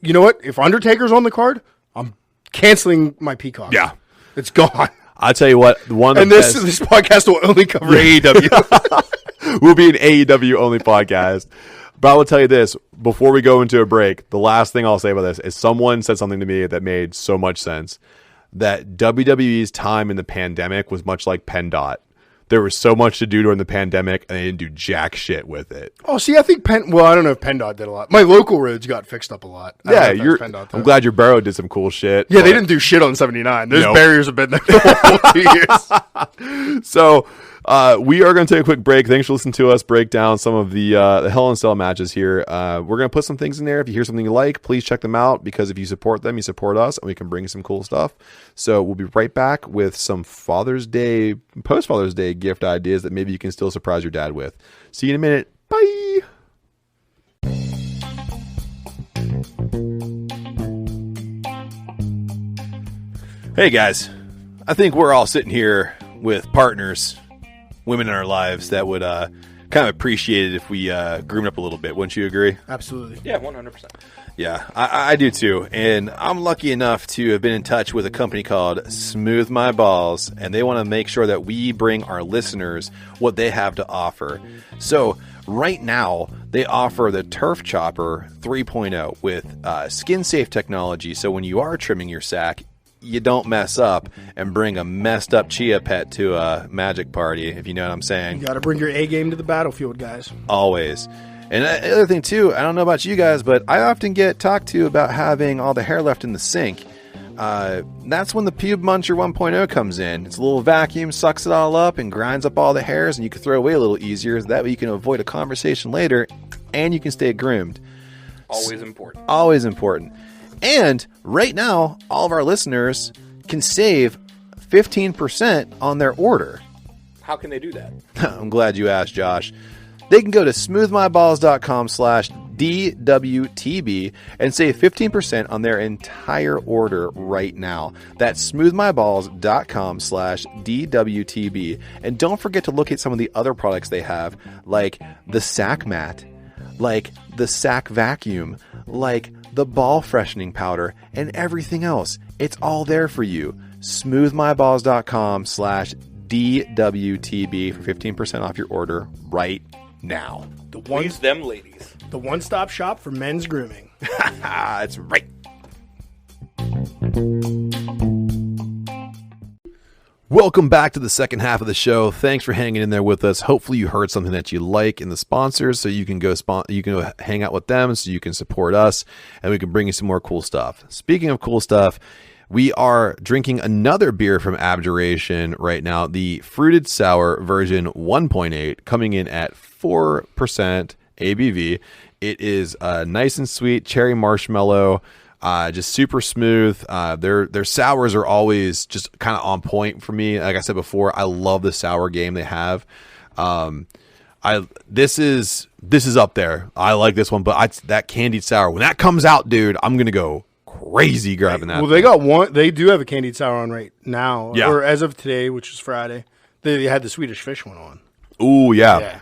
you know what? If Undertaker's on the card, I'm canceling my Peacock. Yeah. It's gone. I'll tell you what, this podcast will only cover AEW. We'll be an AEW only podcast. But I will tell you this, before we go into a break, the last thing I'll say about this is someone said something to me that made so much sense, that WWE's time in the pandemic was much like PennDOT. There was so much to do during the pandemic, and they didn't do jack shit with it. Oh, see, I think I don't know if PennDOT did a lot. My local roads got fixed up a lot. I'm glad your borough did some cool shit. Yeah, they didn't do shit on 79. Those barriers have been there for a whole 2 years. So we are going to take a quick break. Thanks for listening to us break down some of the Hell in Cell matches here. We're going to put some things in there. If you hear something you like, please check them out, because if you support them, you support us, and we can bring some cool stuff. So we'll be right back with some Father's Day, post-Father's Day gift ideas that maybe you can still surprise your dad with. See you in a minute. Bye. Hey guys, I think we're all sitting here with partners, women in our lives that would kind of appreciate it if we groomed up a little bit. Wouldn't you agree? Absolutely. Yeah, 100%. Yeah, I do too. And I'm lucky enough to have been in touch with a company called Smooth My Balls, and they want to make sure that we bring our listeners what they have to offer. So right now, they offer the Turf Chopper 3.0 with skin-safe technology, so when you are trimming your sack, you don't mess up and bring a messed up chia pet to a magic party, if you know what I'm saying. You got to bring your A game to the battlefield, guys. Always. And the other thing, too, I don't know about you guys, but I often get talked to about having all the hair left in the sink. That's when the Pube Muncher 1.0 comes in. It's a little vacuum, sucks it all up, and grinds up all the hairs, and you can throw away a little easier. That way you can avoid a conversation later, and you can stay groomed. Always important. Always important. And right now, all of our listeners can save 15% on their order. How can they do that? I'm glad you asked, Josh. They can go to smoothmyballs.com/DWTB and save 15% on their entire order right now. That's smoothmyballs.com/DWTB. And don't forget to look at some of the other products they have, like the Sack Mat, like the Sack Vacuum, like the ball freshening powder, and everything else. It's all there for you. smoothmyballs.com/DWTB for 15% off your order right now. Please them ladies. The one-stop shop for men's grooming. That's right. Welcome back to the second half of the show. Thanks for hanging in there with us. Hopefully you heard something that you like in the sponsors, so you can go hang out with them, so you can support us, and we can bring you some more cool stuff. Speaking of cool stuff, we are drinking another beer from Abjuration right now, the Fruited Sour version 1.8, coming in at 4% ABV. It is nice and sweet, cherry marshmallow, just super smooth. Their sours are always just kind of on point for me. Like I said before, I love the sour game they have. This is up there. I like this one, but that candied sour, when that comes out, dude, I'm gonna go crazy grabbing that. Well, they got one. They do have a candied sour on right now, Yeah. or as of today, which is Friday. They had the Swedish Fish one on. Ooh, yeah. Yeah.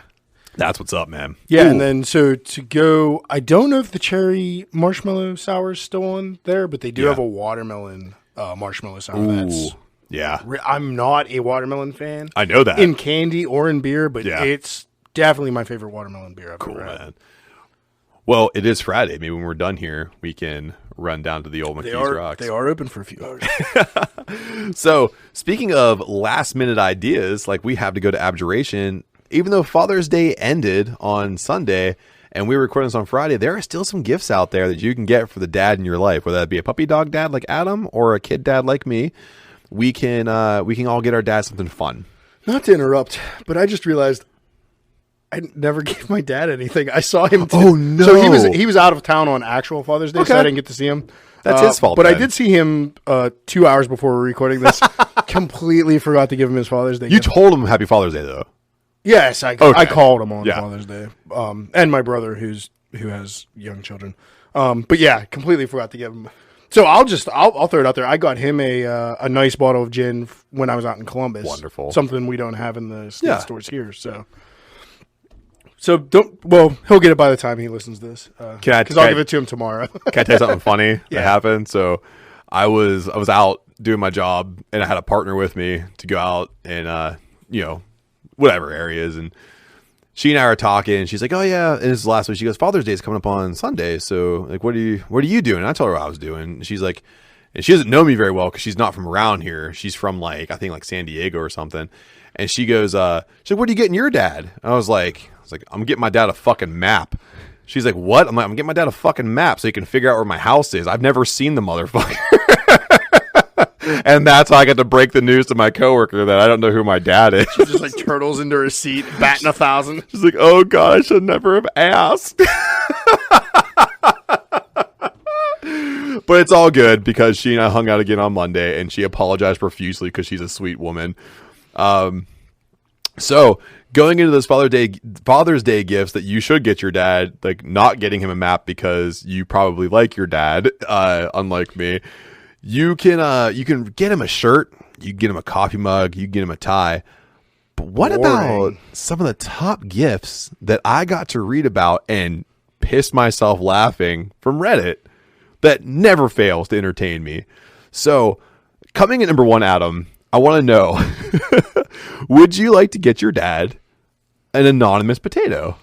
That's what's up, man. Yeah, Ooh. and then so to go, I don't know if the cherry marshmallow sour is still on there, but they do have a watermelon marshmallow sour. Ooh, yeah. I'm not a watermelon fan. I know that. In candy or in beer, but Yeah. it's definitely my favorite watermelon beer I've Cool, ever had. man. Well, it is Friday. Maybe when we're done here, we can run down to the old McKee's Rocks. They are open for a few hours. So, speaking of last-minute ideas, like we have to go to Abjuration, even though Father's Day ended on Sunday and we were recording this on Friday, there are still some gifts out there that you can get for the dad in your life, whether that be a puppy dog dad like Adam or a kid dad like me. We can all get our dad something fun. Not to interrupt, but I just realized I never gave my dad anything. I saw him. Oh, no. So he was out of town on actual Father's Day, so I didn't get to see him. That's his fault. But then. I did see him 2 hours before we were recording this. Completely forgot to give him his Father's Day. You gift. told him Happy Father's Day, though. Yes, I called him on Yeah. Father's Day, and my brother who has young children. But yeah, completely forgot to give him. So I'll throw it out there. I got him a nice bottle of gin when I was out in Columbus. Wonderful. Something we don't have in the Yeah. stores here. So he'll get it by the time he listens to this. Because I'll give it to him tomorrow. Can I tell you something funny Yeah. that happened? So I was out doing my job, and I had a partner with me to go out and whatever areas, and she and I were talking, and she's like, oh yeah, and this is last week. She goes, Father's Day is coming up on Sunday, so like what are you doing? And I told her what I was doing, and she's like, and she doesn't know me very well because she's not from around here. She's from I think San Diego or something. And she goes, she's like, what are you getting your dad? And I was like, I'm getting my dad a fucking map. She's like, what? I'm like, I'm getting my dad a fucking map so he can figure out where my house is. I've never seen the motherfucker. And that's how I got to break the news to my coworker that I don't know who my dad is. Just like turtles into her seat, batting 1,000. She's like, oh God, I should never have asked. But it's all good because she and I hung out again on Monday, and she apologized profusely because she's a sweet woman. So going into those Father's Day gifts that you should get your dad, like not getting him a map because you probably like your dad, unlike me, you can get him a shirt, you can get him a coffee mug, you can get him a tie. But what about some of the top gifts that I got to read about and piss myself laughing from Reddit that never fails to entertain me? So coming at number one, Adam, I want to know, would you like to get your dad an anonymous potato?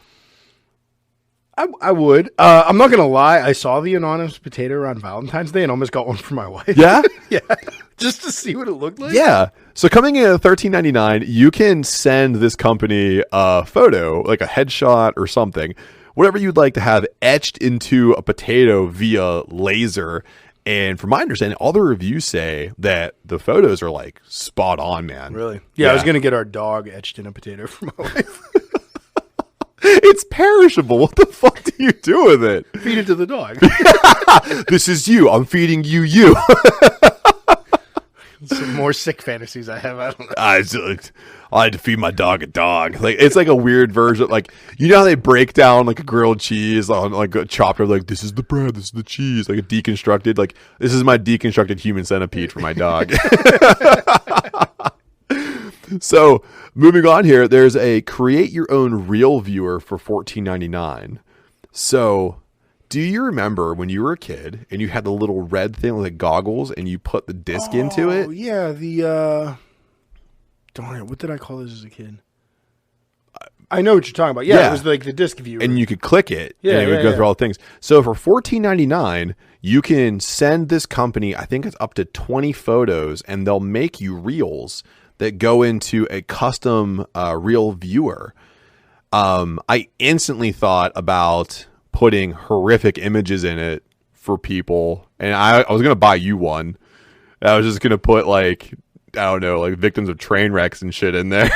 I would. I'm not gonna lie. I saw the anonymous potato around Valentine's Day and almost got one for my wife. Yeah? Yeah. Just to see what it looked like. Yeah. So coming in at $13.99, you can send this company a photo, like a headshot or something, whatever you'd like to have etched into a potato via laser. And from my understanding, all the reviews say that the photos are like spot on, man. Really? Yeah, I was gonna get our dog etched in a potato for my wife. It's perishable. What the fuck do you do with it? Feed it to the dog. This is you. I'm feeding you. Some more sick fantasies I have. I don't know. I had to feed my dog a dog. Like it's like a weird version. Like you know how they break down like a grilled cheese on like a chopper. Like this is the bread, this is the cheese. Like a deconstructed. Like this is my deconstructed human centipede for my dog. So moving on here, there's a create your own reel viewer for $14.99. So Do you remember when you were a kid and you had the little red thing with the goggles and you put the disc into it? Oh, yeah. The, darn it, what did I call this as a kid? I know what you're talking about. Yeah, it was like the disc viewer. And you could click it, and it would go through all the things. So for $14.99, you can send this company, I think it's up to 20 photos, and they'll make you reels that go into a custom reel viewer. I instantly thought about putting horrific images in it for people, and I was going to buy you one. I was just going to put like, I don't know, like victims of train wrecks and shit in there.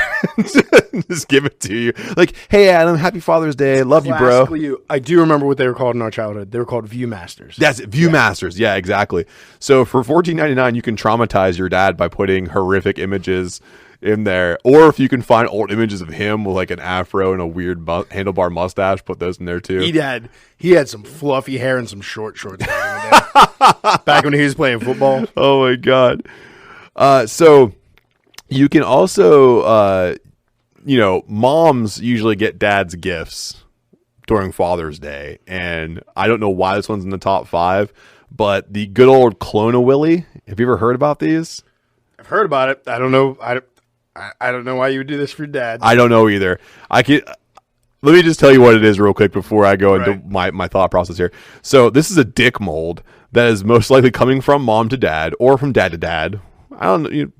Just give it to you. Like, hey, Adam, happy Father's Day. Love you, bro. I do remember what they were called in our childhood. They were called Viewmasters. That's it, Viewmasters. Yeah, exactly. So for $14.99, you can traumatize your dad by putting horrific images in there. Or if you can find old images of him with like an afro and a weird handlebar mustache, put those in there too. He had some fluffy hair and some short shorts back when he was playing football. Oh, my God. So you can also, moms usually get dad's gifts during Father's Day. And I don't know why this one's in the top 5, but the good old Clone-A-Willy. Have you ever heard about these? I've heard about it. I don't know. I don't know why you would do this for your dad. I don't know either. Let me just tell you what it is real quick before I go into my thought process here. So this is a dick mold that is most likely coming from mom to dad or from dad to dad. I don't know. You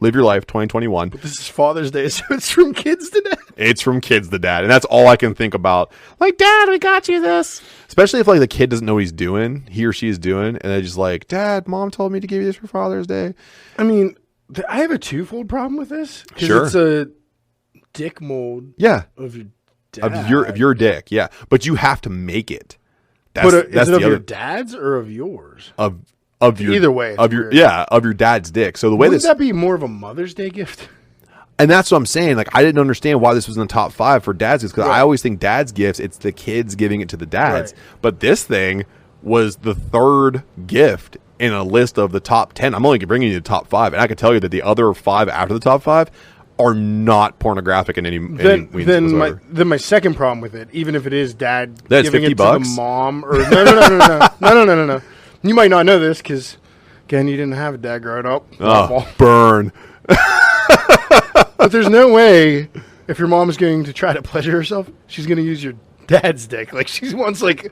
live your life, 2021. But this is Father's Day, so it's from kids to dad. It's from kids to dad, and that's all I can think about. Like, Dad, we got you this. Especially if like the kid doesn't know what he's doing, he or she is doing, and they're just like, Dad, Mom told me to give you this for Father's Day. I mean, I have a twofold problem with this. Sure. It's a dick mold. Yeah. Of your dad. Of your dick, yeah. But you have to make it. Is it of your dad's or of yours? Of your, either way, of your dad's dick. So the way wouldn't that be more of a Mother's Day gift? And that's what I'm saying. Like, I didn't understand why this was in the top 5 for dad's gifts, because I always think dad's gifts, it's the kids giving it to the dads. Right. But this thing was the 3rd gift in a list of the top 10. I'm only bringing you the top 5, and I can tell you that the other 5 after the top 5 are not pornographic in any means whatsoever. Then my second problem with it, even if it is dad that's giving it $50? To the mom, or no. You might not know this because, again, you didn't have a dad growing up. Oh, burn. But there's no way, if your mom is going to try to pleasure herself, she's going to use your dad's dick. Like, she wants, like,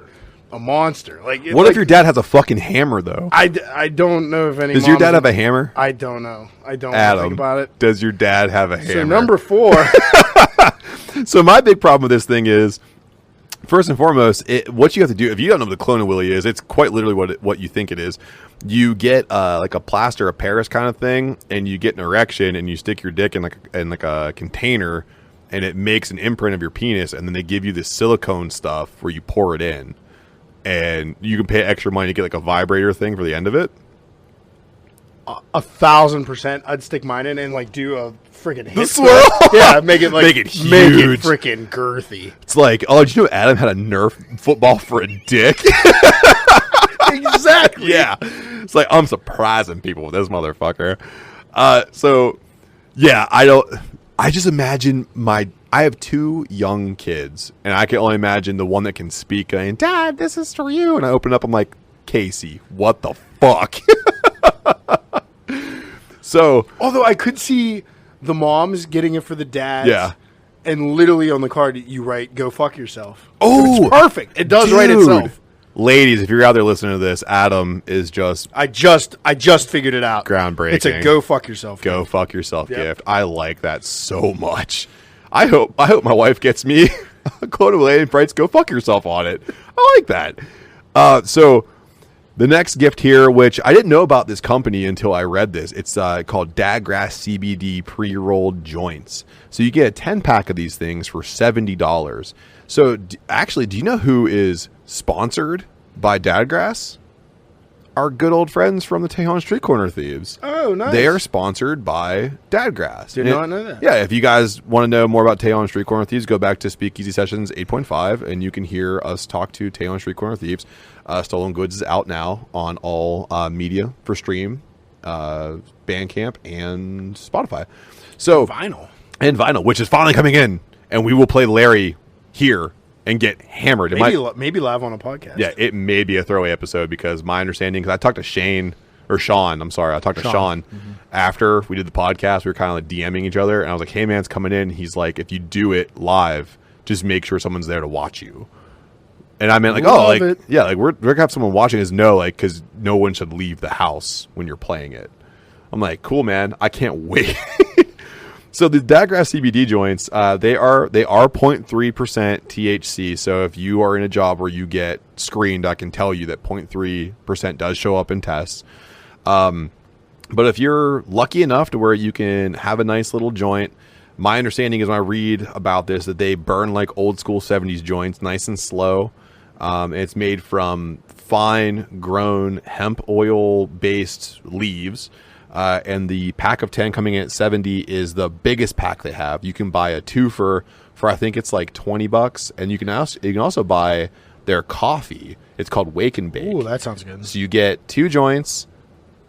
a monster. Like, what if your dad has a fucking hammer, though? I don't know if any. Does your dad have a hammer? I don't know. I don't Adam, think about it. Does your dad have a hammer? So, number 4. So, my big problem with this thing is, first and foremost, what you have to do, if you don't know what the Clone-A-Willy is, it's quite literally what you think it is. You get like a plaster of Paris kind of thing, and you get an erection, and you stick your dick in like a container, and it makes an imprint of your penis, and then they give you this silicone stuff where you pour it in, and you can pay extra money to get like a vibrator thing for the end of it. 1,000%, I'd stick mine in and like do a freaking hit swirl. Yeah, make it huge, make it freaking girthy. It's like, oh, did you know Adam had a Nerf football for a dick? Exactly. Yeah, it's like, I'm surprising people with this motherfucker. So yeah, I just imagine I have 2 young kids, and I can only imagine the one that can speak going, Dad, this is for you. And I open up, I'm like, Casey, what the fuck? So, although I could see the moms getting it for the dads. Yeah. And literally on the card you write, go fuck yourself. Oh, it's perfect. It does write itself. Ladies, if you're out there listening to this, Adam is just... I just figured it out. Groundbreaking. It's a go fuck yourself gift. Go fuck yourself gift. I like that so much. I hope my wife gets me a Clone-A-Willy and writes go fuck yourself on it. I like that. So the next gift here, which I didn't know about this company until I read this. It's called Dadgrass CBD pre-rolled joints. So you get a 10-pack of these things for $70. So actually, do you know who is sponsored by Dadgrass? Our good old friends from the Tejon Street Corner Thieves. Oh, nice. They are sponsored by Dadgrass. Did not know that. Yeah, if you guys want to know more about Tejon Street Corner Thieves, go back to Speakeasy Sessions 8.5, and you can hear us talk to Tejon Street Corner Thieves. Stolen Goods is out now on all media for stream, Bandcamp, and Spotify. So vinyl. And vinyl, which is finally coming in, and we will play Larry here and get hammered. Maybe live on a podcast. Yeah, it may be a throwaway episode because my understanding, because I talked to Sean. I talked to Sean after we did the podcast. We were kind of like DMing each other, and I was like, "Hey, man, it's coming in." He's like, "If you do it live, just make sure someone's there to watch you." And I meant like, we're gonna have someone watching us because no one should leave the house when you're playing it. I'm like, cool, man. I can't wait. So the Dadgrass CBD joints, they are 0.3% THC. So if you are in a job where you get screened, I can tell you that 0.3% does show up in tests. But if you're lucky enough to where you can have a nice little joint, my understanding is when I read about this that they burn like old school 70s joints, nice and slow. And it's made from fine grown hemp oil based leaves. And the pack of 10 coming in at 70 is the biggest pack they have. You can buy a twofer for I think it's like $20, and you can also buy their coffee. It's called Wake and Bake. Ooh, that sounds good. So you get 2 joints,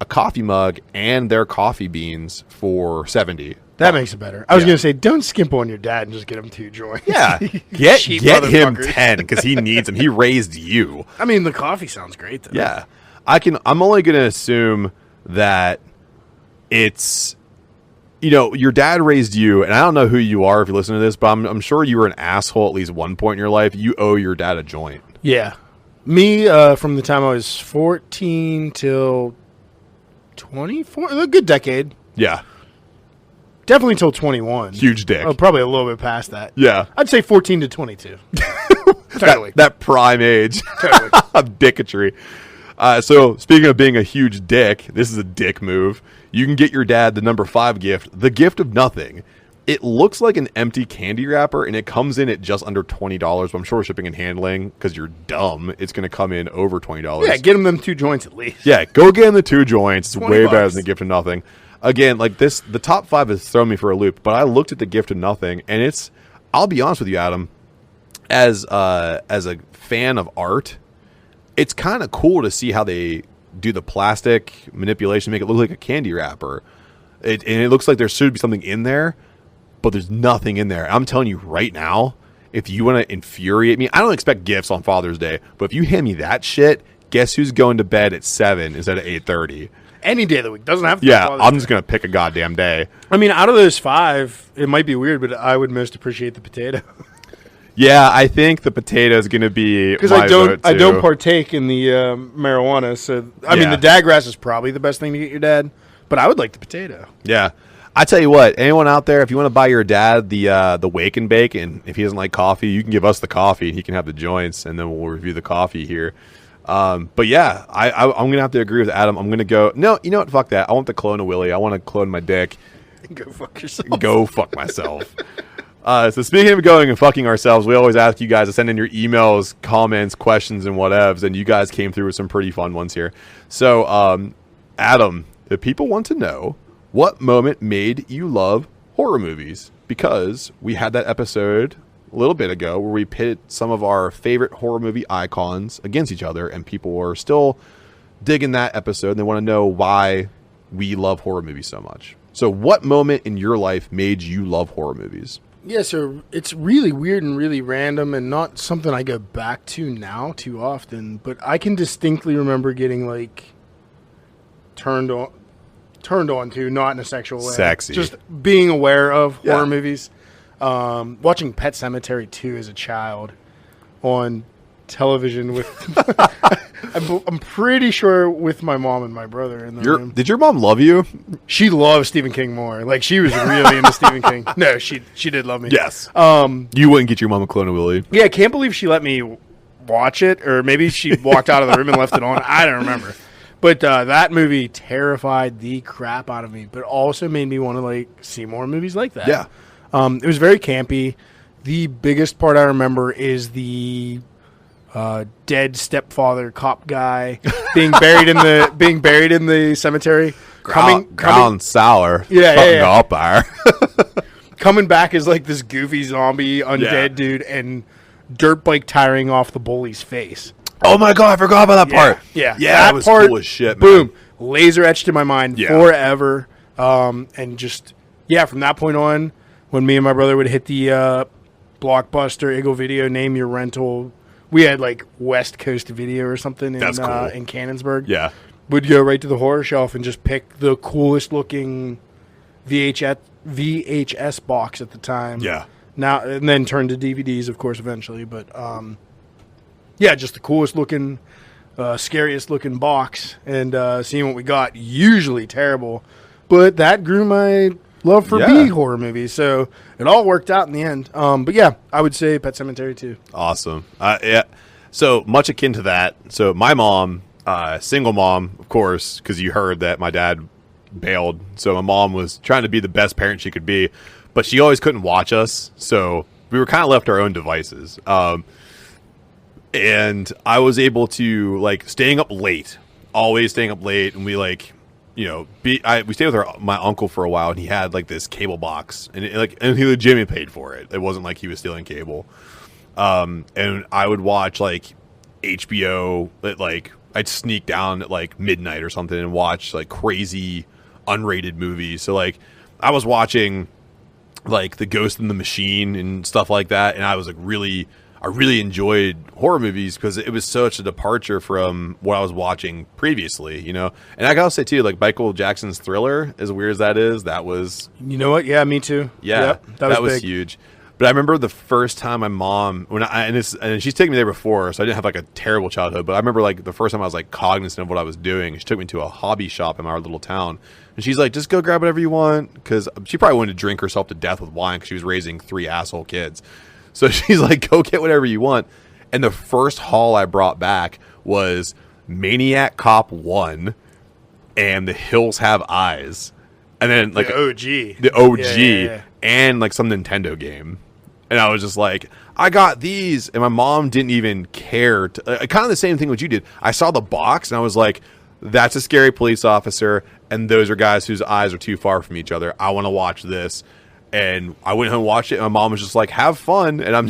a coffee mug, and their coffee beans for $70. That makes it better. I was going to say, don't skimp on your dad and just get him 2 joints. Yeah, get him 10 because he needs them. He raised you. I mean, the coffee sounds great though. Yeah, I'm only going to assume that it's, your dad raised you, and I don't know who you are if you listen to this, but I'm sure you were an asshole at least one point in your life. You owe your dad a joint. Yeah, me from the time I was 14 till 24, a good decade. Yeah. Definitely till 21. Huge dick. Probably a little bit past that. Yeah. I'd say 14 to 22. Totally. That prime age Totally. of dicketry. So speaking of being a huge dick, this is a dick move. You can get your dad the number 5 gift, the gift of nothing. It looks like an empty candy wrapper, and it comes in at just under $20. But I'm sure shipping and handling, because you're dumb, it's going to come in over $20. Yeah, get him them 2 joints at least. Yeah, go get him the 2 joints. It's way $20. better than the gift of nothing. Again, like this, the top 5 has thrown me for a loop, but I looked at the gift of nothing, and I'll be honest with you, Adam, as a fan of art, it's kind of cool to see how they do the plastic manipulation, make it look like a candy wrapper. And it looks like there should be something in there, but there's nothing in there. I'm telling you right now, if you want to infuriate me, I don't expect gifts on Father's Day, but if you hand me that shit, guess who's going to bed at 7 instead of 8:30? Any day of the week. Doesn't have to be Father's Day. I'm just going to pick a goddamn day. I mean, out of those 5, it might be weird, but I would most appreciate the potato. Yeah, I think the potato is going to be because I don't partake in the marijuana. So I mean, the dadgrass is probably the best thing to get your dad, but I would like the potato. Yeah, I tell you what, anyone out there, if you want to buy your dad the Wake and Bake, and if he doesn't like coffee, you can give us the coffee, and he can have the joints, and then we'll review the coffee here. But yeah, I'm gonna have to agree with Adam. I'm gonna go. No, you know what? Fuck that. I want to clone a Willy. I want to clone my dick. Go fuck yourself. Go fuck myself. So speaking of going and fucking ourselves, we always ask you guys to send in your emails, comments, questions, and whatevs, and you guys came through with some pretty fun ones here. So, Adam, the people want to know what moment made you love horror movies, because we had that episode a little bit ago where we pitted some of our favorite horror movie icons against each other, and people were still digging that episode, and they want to know why we love horror movies so much. So what moment in your life made you love horror movies? Yeah, so it's really weird and really random and not something I go back to now too often, but I can distinctly remember getting like turned on to, not in a sexual way. Sexy. Just being aware of horror movies. Watching Pet Sematary 2 as a child on television with I'm pretty sure with my mom and my brother in the room. Did your mom love you? She loved Stephen King more. Like, she was really into Stephen King. No, she did love me. Yes. You wouldn't get your mom a clone of Willy. Yeah, I can't believe she let me watch it, or maybe she walked out of the room and left it on. I don't remember. But that movie terrified the crap out of me, but also made me want to like see more movies like that. Yeah. It was very campy. The biggest part I remember is the dead stepfather cop guy being buried in the cemetery. Ground sour. Yeah. Up there. Coming back as like this goofy zombie undead dude, and dirt bike tiring off the bully's face. Oh my god, I forgot about that part. Yeah, that was cool as shit, man. Boom, laser etched in my mind forever. And just from that point on, when me and my brother would hit the Blockbuster, Eagle Video, Name Your Rental. We had like West Coast Video or something in Cannonsburg. Yeah. Would go right to the horror shelf and just pick the coolest looking VHS box at the time. Yeah. Now and then turn to DVDs, of course, eventually. But yeah, just the coolest looking, scariest looking box, and seeing what we got. Usually terrible, but that grew my love for B horror movies. So it all worked out in the end. But yeah, I would say Pet Sematary too. Awesome. Yeah. So much akin to that. So my mom, single mom, of course, because you heard that my dad bailed. So my mom was trying to be the best parent she could be, but she always couldn't watch us. So we were kind of left to our own devices. And I was able to, like, staying up late, always staying up late. And we, like, you know, we stayed with my uncle for a while, and he had, like, this cable box. And he legitimately paid for it. It wasn't like he was stealing cable. And I would watch, like, HBO at, like, I'd sneak down at, like, midnight or something and watch, like, crazy unrated movies. So, like, I was watching, like, The Ghost in the Machine and stuff like that, and I was, like, I really enjoyed horror movies because it was such a departure from what I was watching previously, you know? And I gotta say, too, like, Michael Jackson's Thriller, as weird as that is, that was... You know what? Yeah, me too. Yeah, yep, that was big. huge. But I remember the first time my mom, and she's taken me there before, so I didn't have, like, a terrible childhood, but I remember, like, the first time I was, like, cognizant of what I was doing. She took me to a hobby shop in our little town, and she's like, just go grab whatever you want, because she probably wanted to drink herself to death with wine because she was raising 3 asshole kids. So she's like, go get whatever you want. And the first haul I brought back was Maniac Cop 1 and The Hills Have Eyes. And then, like, the OG, and, like, some Nintendo game. And I was just like, I got these. And my mom didn't even care. Kind of the same thing what you did. I saw the box, and I was like, that's a scary police officer, and those are guys whose eyes are too far from each other. I want to watch this. And I went home and watched it, and my mom was just like, have fun. And I'm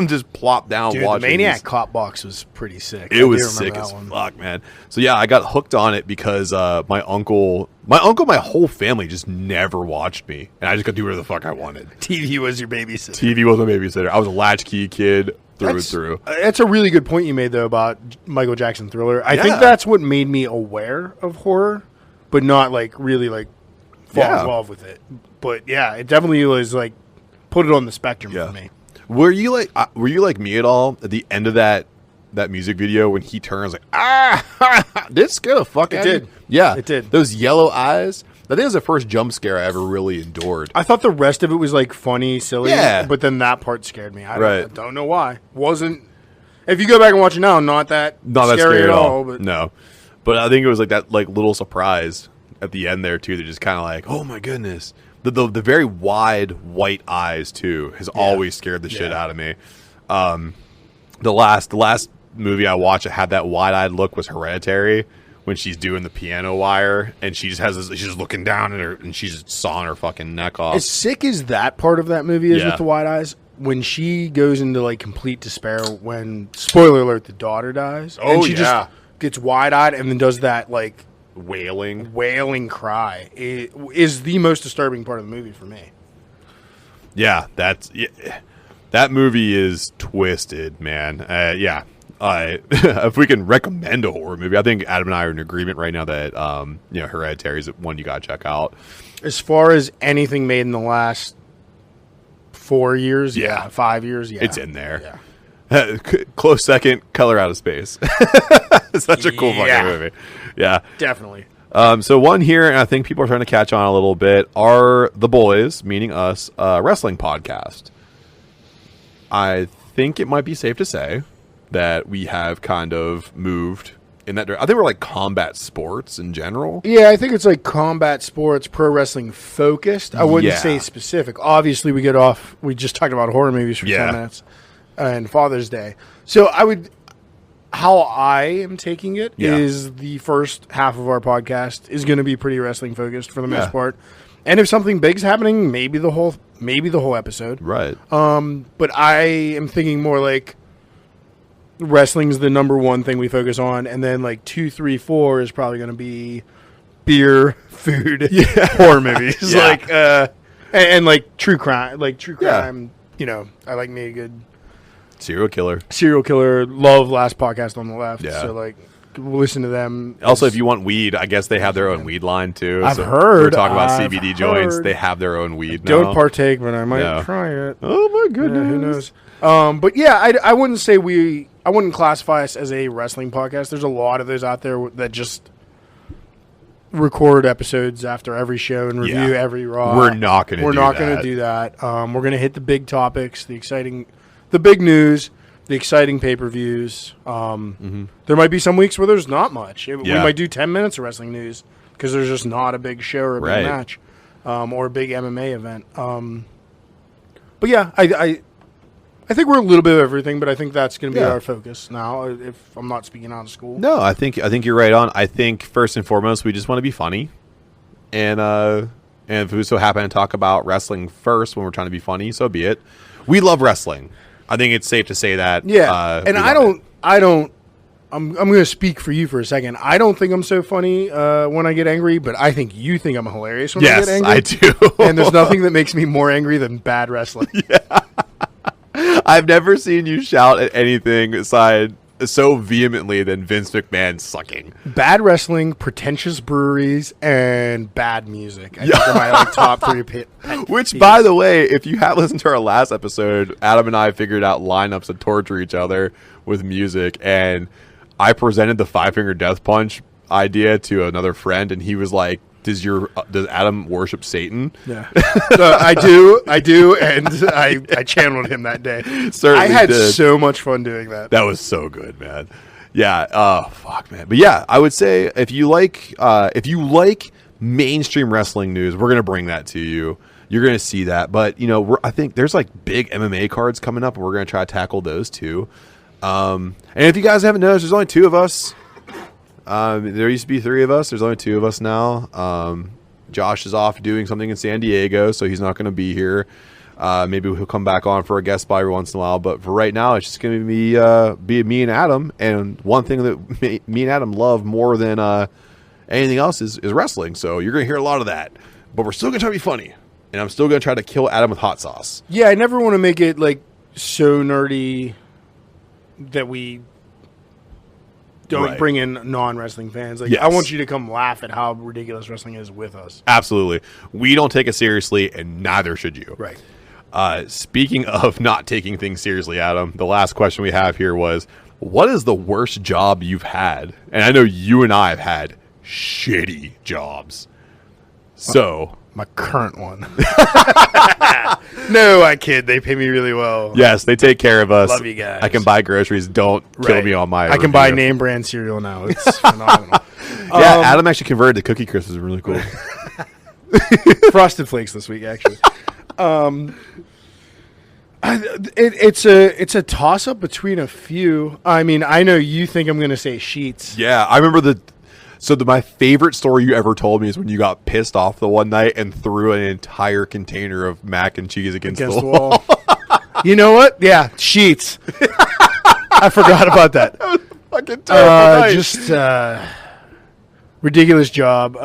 just plopped down watching the Maniac these. Cop box was pretty sick. It was sick as fuck, man. So, yeah, I got hooked on it because my uncle, my whole family just never watched me. And I just got to do whatever the fuck I wanted. TV was your babysitter. TV was my babysitter. I was a latchkey kid through and through. That's a really good point you made, though, about Michael Jackson Thriller. I think that's what made me aware of horror, but not, like, really, like, fall in love with it. But yeah, it definitely was like put it on the spectrum for me. Were you like me at all at the end of that music video when he turns like this scared the fuck out of me? Yeah, it did. Those yellow eyes. I think it was the first jump scare I ever really endured. I thought the rest of it was like funny, silly. Yeah, but then that part scared me. I don't know why. Wasn't. If you go back and watch it now, not that scary at all. But. No, but I think it was like that like little surprise at the end there too. They're just kind of like, oh my goodness. The very wide white eyes too has always scared the shit out of me. The last movie I watched that had that wide eyed look was Hereditary, when she's doing the piano wire and she just has this, she's just looking down at her and she's just sawing her fucking neck off. As sick as that part of that movie is with the wide eyes, when she goes into like complete despair when, spoiler alert, the daughter dies. Oh, and she just gets wide eyed and then does that like wailing cry. It is the most disturbing part of the movie for me. Yeah, that movie is twisted, man. If we can recommend a horror movie, I think Adam and I are in agreement right now that Hereditary is one you gotta check out. As far as anything made in the last 4 years, 5 years, it's in there. Close second, Color Out of Space. Such a cool fucking movie. Yeah, definitely. So one here, and I think people are trying to catch on a little bit, are the boys, meaning us, wrestling podcast. I think it might be safe to say that we have kind of moved in that direction. I think we're like combat sports in general. Yeah, I think it's like combat sports, pro wrestling focused. I wouldn't say specific. Obviously, we just talked about horror movies for 10 minutes and Father's Day. So how I am taking it is the first half of our podcast is going to be pretty wrestling focused for the most part. And if something big's happening, maybe the whole episode. Right. But I am thinking more like wrestling's the number one thing we focus on, and then like 2, 3, 4 is probably going to be beer, food, horror movies, and like true crime, I like me a good Serial killer. Love Last Podcast on the Left. Yeah. So like, listen to them. Also, if you want weed, I guess they have their own weed line too. I've so heard. We're talking about I've CBD joints. heard. They have their own weed now. Don't partake, but I might Yeah. try it. Oh my goodness. Who knows? But yeah, I wouldn't say I wouldn't classify us as a wrestling podcast. There's a lot of those out there that just record episodes after every show and review every Raw. We're not going to do that. We're not going to do that. We're going to hit the big topics, the big news, the exciting pay-per-views. There might be some weeks where there's not much. We might do 10 minutes of wrestling news because there's just not a big show or a big match or a big MMA event. But yeah, I think we're a little bit of everything, but I think that's going to be our focus now. If I'm not speaking out of school, No, I think you're right on. I think first and foremost, we just want to be funny, and if we so happen to talk about wrestling first when we're trying to be funny, so be it. We love wrestling. I think it's safe to say that. Yeah, and I'm going to speak for you for a second. I don't think I'm so funny when I get angry, but I think you think I'm hilarious when I get angry. Yes, I do. And there's nothing that makes me more angry than bad wrestling. I've never seen you shout at anything aside so vehemently than Vince McMahon sucking. Bad wrestling, pretentious breweries, and bad music. I think are my top three pet Which, peeves. by the way, if you have listened to our last episode, Adam and I figured out lineups to torture each other with music, and I presented the 5-finger death punch idea to another friend, and he was like, does Adam worship Satan? Yeah, I do, and I channeled him that day. Certainly I had did. so much fun doing that. That was so good, man. Yeah. Oh, fuck, man. But yeah, I would say if you like mainstream wrestling news, we're gonna bring that to you. You're gonna see that. But I think there's like big MMA cards coming up, and we're gonna try to tackle those too. And if you guys haven't noticed, there's only 2 of us. There used to be 3 of us. There's only 2 of us now. Josh is off doing something in San Diego, so he's not going to be here. Maybe he'll come back on for a guest spot every once in a while. But for right now, it's just going to be me and Adam. And one thing that me and Adam love more than anything else is wrestling. So you're going to hear a lot of that. But we're still going to try to be funny. And I'm still going to try to kill Adam with hot sauce. Yeah, I never want to make it like so nerdy that we don't bring in non-wrestling fans. Like, I want you to come laugh at how ridiculous wrestling is with us. Absolutely. We don't take it seriously, and neither should you. Right. Speaking of not taking things seriously, Adam, the last question we have here was, what is the worst job you've had? And I know you and I have had shitty jobs. So... My current one. No, I kid. They pay me really well. Yes, they take care of us. Love you guys. I can buy groceries. Don't kill me on my I can buy name brand cereal now. It's phenomenal. Yeah, Adam actually converted to Cookie Crisp. Is really cool. Frosted Flakes this week, actually. It's a toss up between a few. I mean, I know you think I'm going to say Sheets. Yeah, I remember my favorite story you ever told me is when you got pissed off the one night and threw an entire container of mac and cheese against the wall. You know what? Yeah, Sheets. I forgot about that. That was a fucking terrible night. Just ridiculous job.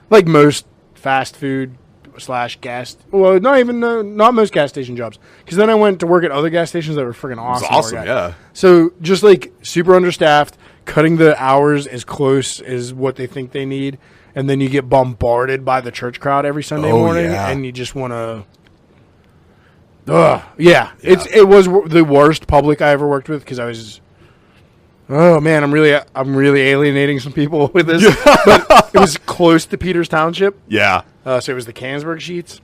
Like most fast food / gas. Well, not most gas station jobs. Because then I went to work at other gas stations that were freaking awesome. It was awesome, yeah. So just like super understaffed, cutting the hours as close as what they think they need, and then you get bombarded by the church crowd every Sunday morning, and you just want to. It was the worst public I ever worked with because I was. Oh man, I'm really alienating some people with this, but it was close to Peters Township. Yeah. So it was the Canonsburg Sheets,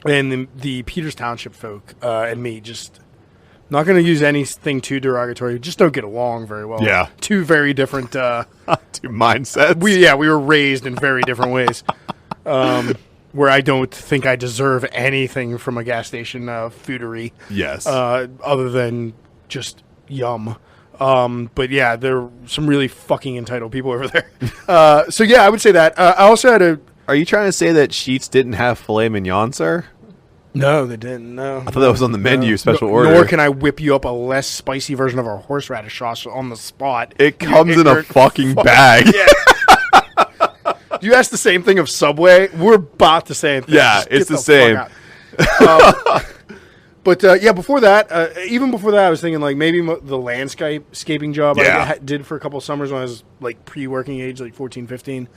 and the Peters Township folk and me just. Not going to use anything too derogatory. Just don't get along very well. Yeah. 2 very different... 2 mindsets. We were raised in very different ways. Where I don't think I deserve anything from a gas station foodery. Yes. Other than just yum. But yeah, there are some really fucking entitled people over there. So yeah, I would say that. I also had a... Are you trying to say that Sheets didn't have filet mignon, sir? No, they didn't. No, I thought that was on the menu, special order. Nor can I whip you up a less spicy version of our horseradish sauce on the spot. It comes in a fucking bag. Yeah. You asked the same thing of Subway. We're about the same thing. Yeah, it's the same. But before that, even before that, I was thinking like maybe the landscaping job I did for a couple of summers when I was like pre-working age, like 14, 15.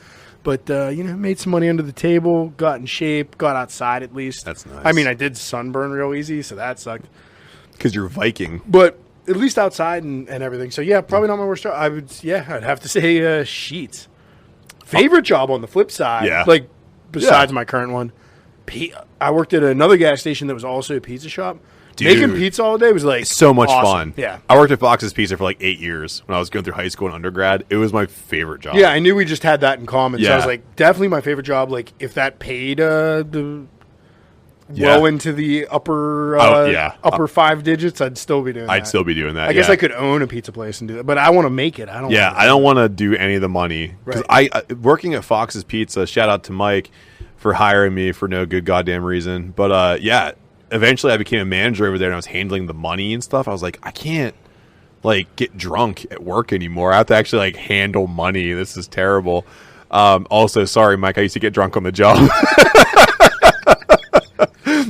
But, made some money under the table, got in shape, got outside at least. That's nice. I mean, I did sunburn real easy, so that sucked. Because you're Viking. But at least outside and everything. So, yeah, probably not my worst job. I'd have to say sheets. Favorite job on the flip side, like besides my current one. I worked at another gas station that was also a pizza shop. Dude, making pizza all day was like so much awesome. fun. Yeah, I worked at Fox's Pizza for like 8 years when I was going through high school and undergrad. It was my favorite job. Yeah, I knew we just had that in common. So I was like, definitely my favorite job. Like if that paid well into the upper 5 digits, I'd still be doing that. I'd still be doing that. I guess I could own a pizza place and do that, but I want to make it. I don't want to do any of the money. Because I working at Fox's Pizza, shout out to Mike for hiring me for no good goddamn reason. But eventually I became a manager over there and I was handling the money and stuff. I was like, I can't like get drunk at work anymore. I have to actually like handle money. This is terrible. Also, sorry, Mike, I used to get drunk on the job.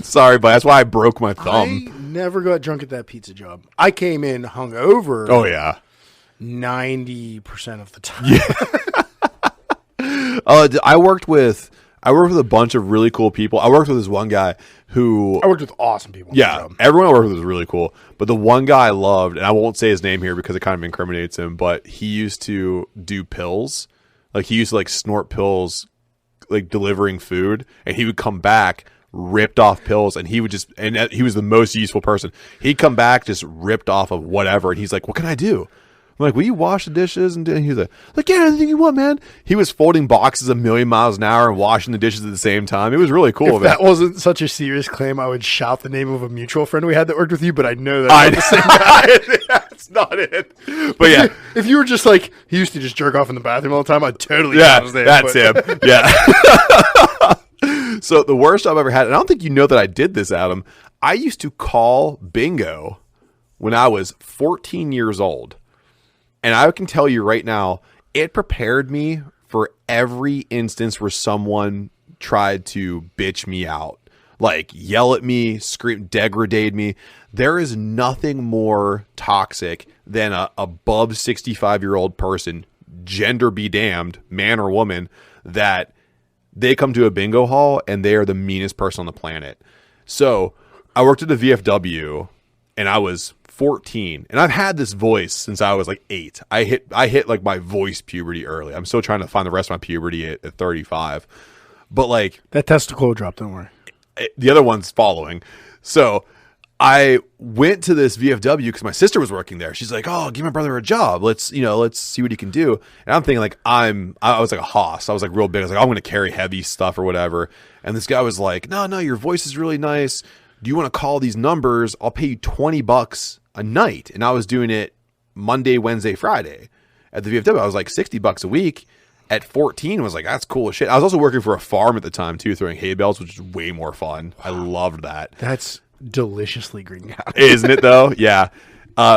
Sorry, but that's why I broke my thumb. I never got drunk at that pizza job. I came in hungover. Oh yeah. 90% of the time. Yeah. I worked with a bunch of really cool people. I worked with this one guy who... I worked with awesome people. Yeah, everyone I worked with was really cool. But the one guy I loved, and I won't say his name here because it kind of incriminates him, but he used to do pills. Like, he used to, like, snort pills, like, delivering food. And he would come back, ripped off pills, and he would just... And he was the most useful person. He'd come back just ripped off of whatever, and he's like, what can I do? I'm like, will you wash the dishes? And he's like, yeah, anything you want, man. He was folding boxes a million miles an hour and washing the dishes at the same time. It was really cool. If that wasn't such a serious claim, I would shout the name of a mutual friend we had that worked with you, but I know that's not the same guy. That's not it. But yeah. If you were just like, he used to just jerk off in the bathroom all the time, I'd totally that's him. Yeah. So the worst I've ever had, and I don't think you know that I did this, Adam. I used to call bingo when I was 14 years old. And I can tell you right now, it prepared me for every instance where someone tried to bitch me out, like yell at me, scream, degrade me. There is nothing more toxic than a above 65-year-old person, gender be damned, man or woman, that they come to a bingo hall and they are the meanest person on the planet. So I worked at the VFW and I was 14, and I've had this voice since I was like 8. I hit like my voice puberty early. I'm still trying to find the rest of my puberty at 35, but like that testicle drop, don't worry. The other one's following. So I went to this VFW because my sister was working there. She's like, "Oh, give my brother a job. Let's see what he can do." And I'm thinking like I was like a hoss. I was like real big. I was like, "I'm going to carry heavy stuff or whatever." And this guy was like, "No, your voice is really nice. Do you want to call these numbers? I'll pay you $20 a night." And I was doing it Monday, Wednesday, Friday at the VFW. I was like $60 a week. At 14, I was like, that's cool as shit. I was also working for a farm at the time too, throwing hay bales, which is way more fun. I loved that. That's deliciously green county. Isn't it though? Yeah.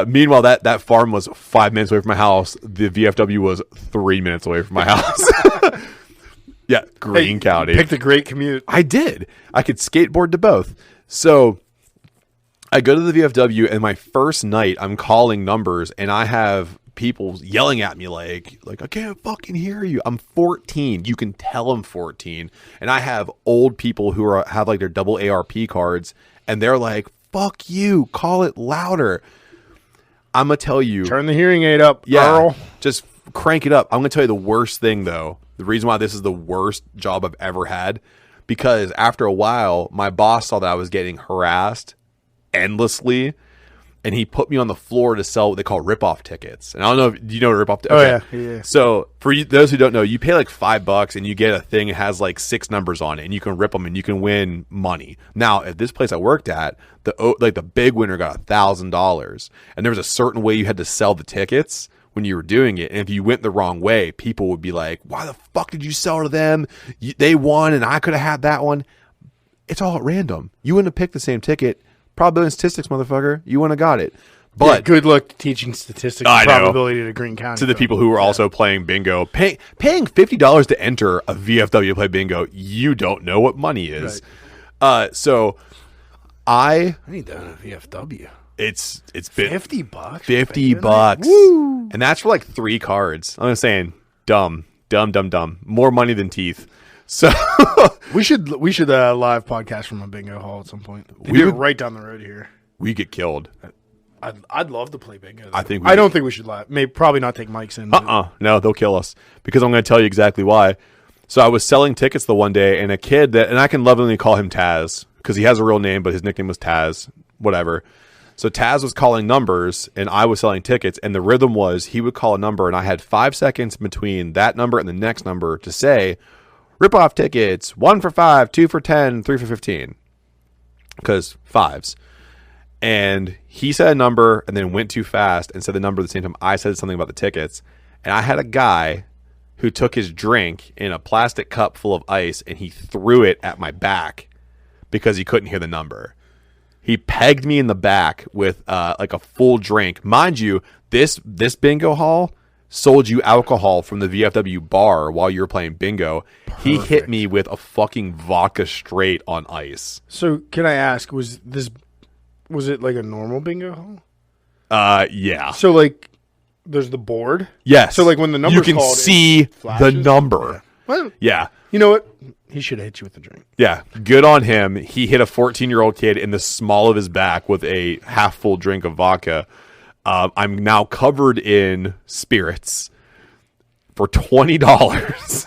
Meanwhile, that farm was 5 minutes away from my house. The VFW was 3 minutes away from my house. Yeah, green county. Picked a great commute. I did. I could skateboard to both. So I go to the VFW, and my first night, I'm calling numbers, and I have people yelling at me like I can't fucking hear you. I'm 14. You can tell I'm 14. And I have old people who have like their double ARP cards, and they're like, fuck you, call it louder. I'm going to tell you. Turn the hearing aid up, Earl. Just crank it up. I'm going to tell you the worst thing, though. The reason why this is the worst job I've ever had, because after a while, my boss saw that I was getting harassed endlessly, and he put me on the floor to sell what they call rip-off tickets. And I don't know if you know what rip-off tickets. Okay. Oh, yeah. So for those who don't know, you pay like $5 and you get a thing that has like 6 numbers on it, and you can rip them and you can win money. Now, at this place I worked at, the big winner got $1,000, and there was a certain way you had to sell the tickets when you were doing it. And if you went the wrong way, people would be like, why the fuck did you sell to them? They won and I could have had that one. It's all at random. You wouldn't have picked the same ticket. Probability and statistics, motherfucker. You wouldn't have got it. But good luck teaching statistics and probability to Green County. To the people who were also playing bingo. Paying $50 to enter a VFW play bingo, you don't know what money is. Right. So I need that on a VFW. It's been $50. $50. Woo! And that's for like 3 cards. I'm just saying, dumb. More money than teeth. So we should live podcast from a bingo hall at some point. They do it right down the road here. We get killed. I'd love to play bingo. I think I don't think we should live. Probably not take mics in. No, they'll kill us because I'm going to tell you exactly why. So I was selling tickets the one day, and a kid and I can lovingly call him Taz because he has a real name, but his nickname was Taz. Whatever. So Taz was calling numbers, and I was selling tickets, and the rhythm was he would call a number, and I had 5 seconds between that number and the next number to say, rip off tickets, 1 for 5, 2 for 10, 3 for 15, because 5s. And he said a number and then went too fast and said the number at the same time I said something about the tickets. And I had a guy who took his drink in a plastic cup full of ice and he threw it at my back because he couldn't hear the number. He pegged me in the back with like a full drink. Mind you, this bingo hall sold you alcohol from the VFW bar while you were playing bingo. Perfect. He hit me with a fucking vodka straight on ice. So can I ask, was it like a normal bingo hall? Yeah. So like there's the board? Yes. So like when the number's you can called, see the number. Yeah. Well, yeah. You know what? He should have hit you with the drink. Yeah. Good on him. He hit a 14-year-old kid in the small of his back with a half full drink of vodka. I'm now covered in spirits for $20.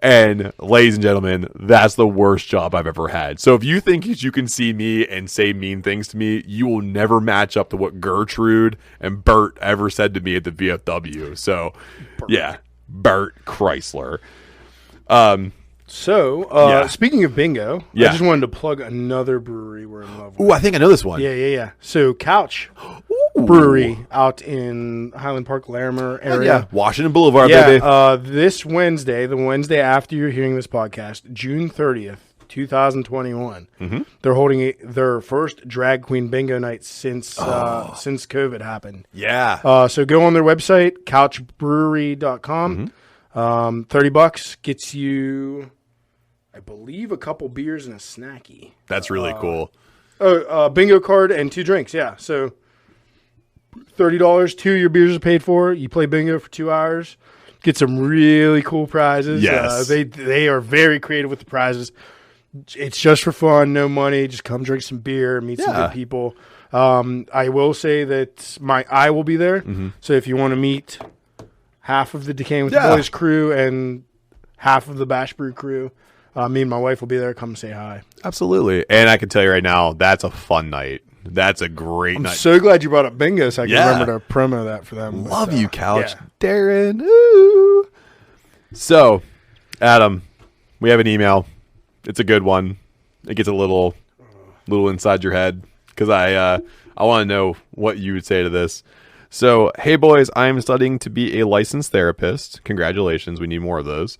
And ladies and gentlemen, that's the worst job I've ever had. So if you think you can see me and say mean things to me, you will never match up to what Gertrude and Bert ever said to me at the VFW. So, yeah, Bert Chrysler. Speaking of bingo, I just wanted to plug another brewery we're in love with. Ooh, I think I know this one. Yeah. So Couch Brewery out in Highland Park, Larimer area. Washington Boulevard, baby. This Wednesday, the Wednesday after you're hearing this podcast, June 30th, 2021, they're holding their first drag queen bingo night since COVID happened. Yeah. So go on their website, couchbrewery.com. $30 gets you, I believe, a couple beers and a snacky. That's really cool. Bingo card and 2 drinks. Yeah. So $30, 2 your beers are paid for. You play bingo for 2 hours. Get some really cool prizes. Yes. They are very creative with the prizes. It's just for fun, no money. Just come drink some beer, meet some good people. I will say that I will be there. So if you want to meet half of the Decaying with the Boys crew and half of the Bash Brew crew, me and my wife will be there. Come say hi. Absolutely. And I can tell you right now, that's a fun night. That's a great night. I'm so glad you brought up bingo so I can remember to promo that for them. Love you, Couch. Yeah. Darren. Ooh. So, Adam, we have an email. It's a good one. It gets a little inside your head because I want to know what you would say to this. So, hey boys, I am studying to be a licensed therapist. Congratulations, we need more of those.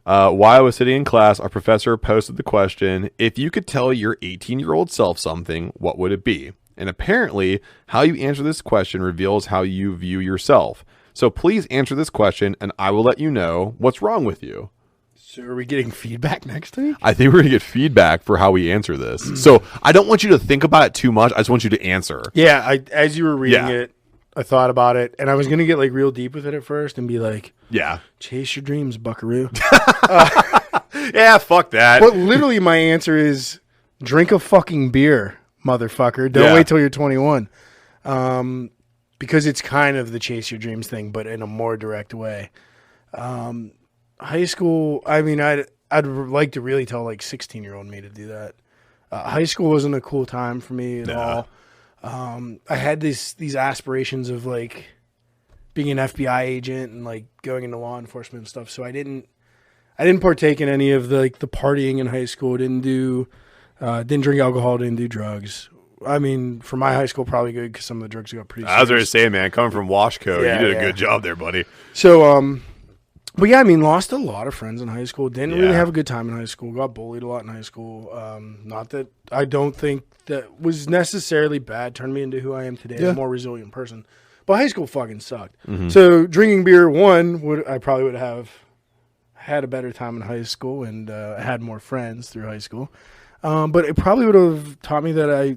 While I was sitting in class, our professor posted the question, if you could tell your 18-year-old self something, what would it be? And apparently, how you answer this question reveals how you view yourself. So please answer this question, and I will let you know what's wrong with you. So are we getting feedback next week? I think we're going to get feedback for how we answer this. So I don't want you to think about it too much. I just want you to answer. Yeah, as you were reading it, I thought about it, and I was going to get like real deep with it at first and be like, chase your dreams, buckaroo. Yeah, fuck that. But literally my answer is drink a fucking beer, motherfucker. Don't wait till you're 21. Because it's kind of the chase your dreams thing, but in a more direct way. High school, I mean, I'd like to really tell like 16-year-old me to do that. High school wasn't a cool time for me at all. I had these aspirations of like being an FBI agent and like going into law enforcement and stuff. So I didn't partake in any of the partying in high school. Didn't drink alcohol. Didn't do drugs. I mean, for my high school, probably good because some of the drugs got pretty serious. I was going to say, man, coming from Washco, you did a good job there, buddy. So, but yeah, I mean, lost a lot of friends in high school. Didn't really have a good time in high school. Got bullied a lot in high school. Not that I don't think that was necessarily bad. Turned me into who I am today, a more resilient person. But high school fucking sucked. So drinking beer, I probably would have had a better time in high school and had more friends through high school. But it probably would have taught me that I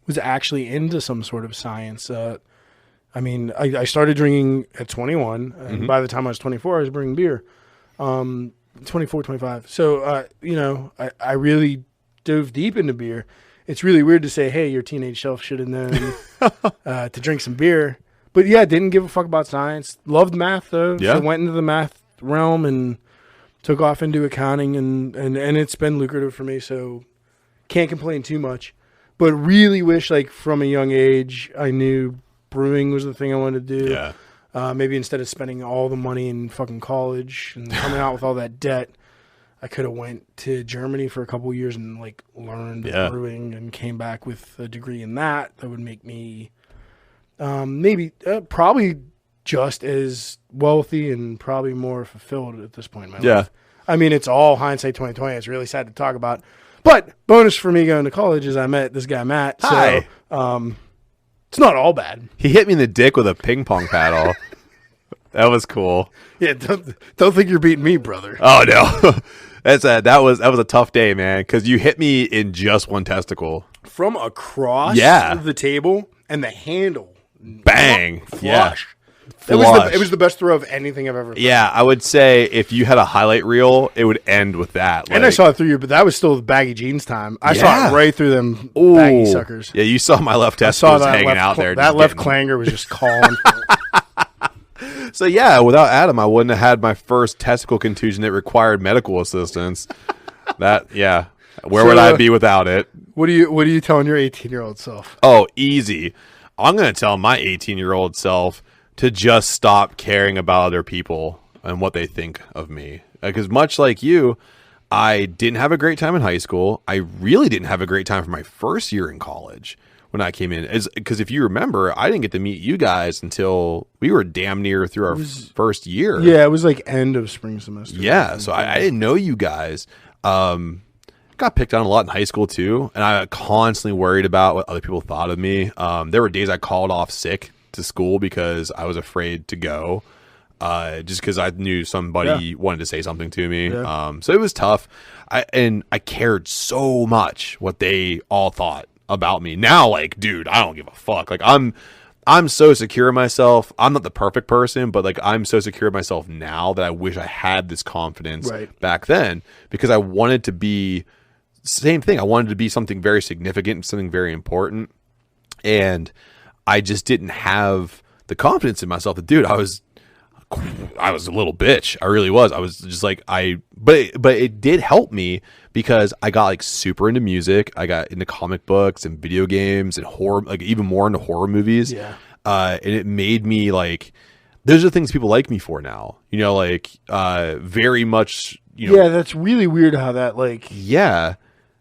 was actually into some sort of science. I mean, I started drinking at 21, and by the time I was 24, I was bringing beer. 24, 25. So, I really dove deep into beer. It's really weird to say, hey, your teenage self should have known to drink some beer. But yeah, didn't give a fuck about science. Loved math, though. Yeah. So went into the math realm and took off into accounting, and it's been lucrative for me, so can't complain too much. But really wish, like, from a young age, I knew brewing was the thing I wanted to do. Yeah. Maybe instead of spending all the money in fucking college and coming out with all that debt, I could have went to Germany for a couple of years and, like, learned brewing and came back with a degree in that. That would make me probably just as wealthy and probably more fulfilled at this point in my life. I mean, it's all hindsight 2020. It's really sad to talk about. But bonus for me going to college is I met this guy, Matt. Hi. So it's not all bad. He hit me in the dick with a ping pong paddle. That was cool. Yeah, don't think you're beating me, brother. Oh, no. That was a tough day, man, because you hit me in just one testicle. From across the table and the handle. Bang. Flush. Yeah. It was the best throw of anything I've ever thrown. Yeah, I would say if you had a highlight reel, it would end with that. And I saw it through you, but that was still the baggy jeans time. I saw it right through them baggy suckers. Yeah, you saw my left testicle hanging out there. That left clanger was just calling for it. So yeah, without Adam, I wouldn't have had my first testicle contusion that required medical assistance. Where would I be without it? What are you telling your 18-year-old self? Oh, easy. I'm going to tell my 18-year-old self to just stop caring about other people and what they think of me. Because much like you, I didn't have a great time in high school. I really didn't have a great time for my first year in college when I came in. Because if you remember, I didn't get to meet you guys until we were damn near through our first year. Yeah, it was like end of spring semester. Yeah, so I didn't know you guys. Got picked on a lot in high school too, and I constantly worried about what other people thought of me. There were days I called off sick to school because I was afraid to go, just because I knew somebody wanted to say something to me. Yeah. So it was tough. I cared so much what they all thought about me. Now, like, dude, I don't give a fuck. Like, I'm so secure in myself. I'm not the perfect person, but like I'm so secure in myself now that I wish I had this confidence back then, because I wanted to be same thing. I wanted to be something very significant, something very important. And I just didn't have the confidence in myself that, dude, I was a little bitch. I really was. I was just like, but it did help me because I got like super into music. I got into comic books and video games and horror, like even more into horror movies. Yeah. And it made me like, those are things people like me for now, like, very much, Yeah, that's really weird how that like. Yeah.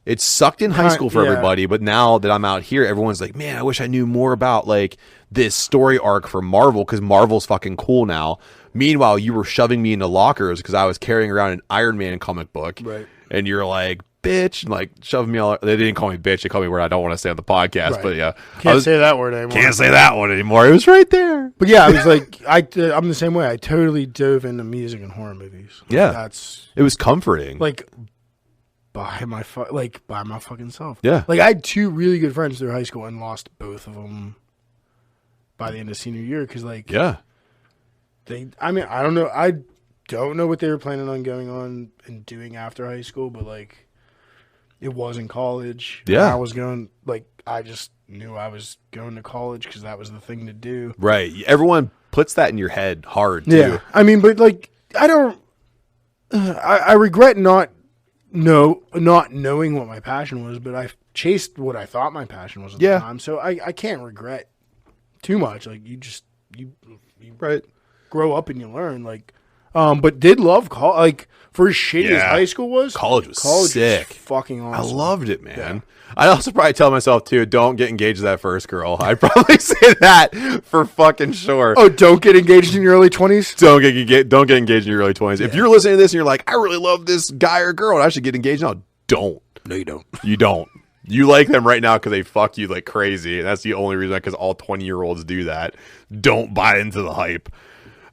It sucked in high school for everybody, but now that I'm out here, everyone's like, man, I wish I knew more about like this story arc for Marvel, because Marvel's fucking cool now. Meanwhile, you were shoving me into lockers because I was carrying around an Iron Man comic book, right? And you're like, bitch, and like shoving me all. They didn't call me bitch; they called me a word I don't want to say on the podcast. But yeah, can't say that word anymore. Can't say that one anymore. It was right there. But yeah, I was like, I'm the same way. I totally dove into music and horror movies. Yeah, it was comforting. Like. By my fucking self. Yeah. Like I had two really good friends through high school and lost both of them by the end of senior year because like I don't know what they were planning on going on and doing after high school, but like it wasn't college. Yeah. I just knew I was going to college because that was the thing to do. Right. Everyone puts that in your head hard too. Yeah. I mean, but like I regret not knowing what my passion was, but I chased what I thought my passion was at the time. So I can't regret too much. Like you grow up and you learn. Like, but did love college. Like for as shitty as high school was, college was sick. Was fucking awesome. I loved it, man. Yeah. I'd also probably tell myself too, don't get engaged to that first girl. I'd probably say that for fucking sure. Oh, don't get engaged in your early 20s? Don't get engaged in your early 20s. Yeah. If you're listening to this and you're like, I really love this guy or girl and I should get engaged now, don't. No, you don't. You don't. You like them right now because they fuck you like crazy. And that's the only reason, because all 20-year-olds do that. Don't buy into the hype.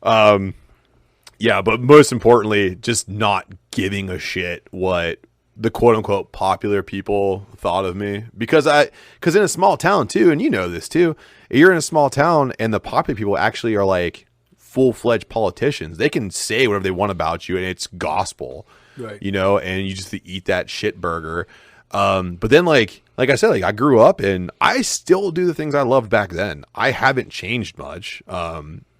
Yeah, but most importantly, just not giving a shit what the quote unquote popular people thought of me, because in a small town too, and you know this too, you're in a small town and the popular people actually are like full-fledged politicians. They can say whatever they want about you and it's gospel, right? You know, and you just eat that shit burger. But then like I said, like I grew up and I still do the things I loved back then. I haven't changed much.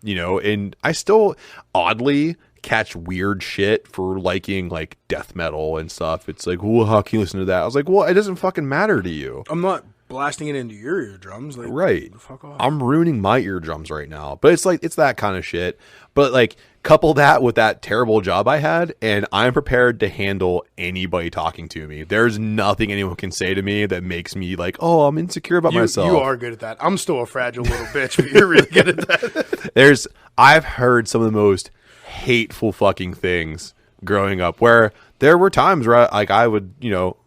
You know, and I still oddly catch weird shit for liking like death metal and stuff. It's like, well, how can you listen to that? I was like, well, it doesn't fucking matter to you. I'm not blasting it into your eardrums. Like, right. Fuck off. I'm ruining my eardrums right now. But it's like, it's that kind of shit. But like, couple that with that terrible job I had, and I'm prepared to handle anybody talking to me. There's nothing anyone can say to me that makes me like, oh, I'm insecure about myself. You are good at that. I'm still a fragile little bitch, but you're really good at that. I've heard some of the most hateful fucking things growing up, where there were times where I would, you know,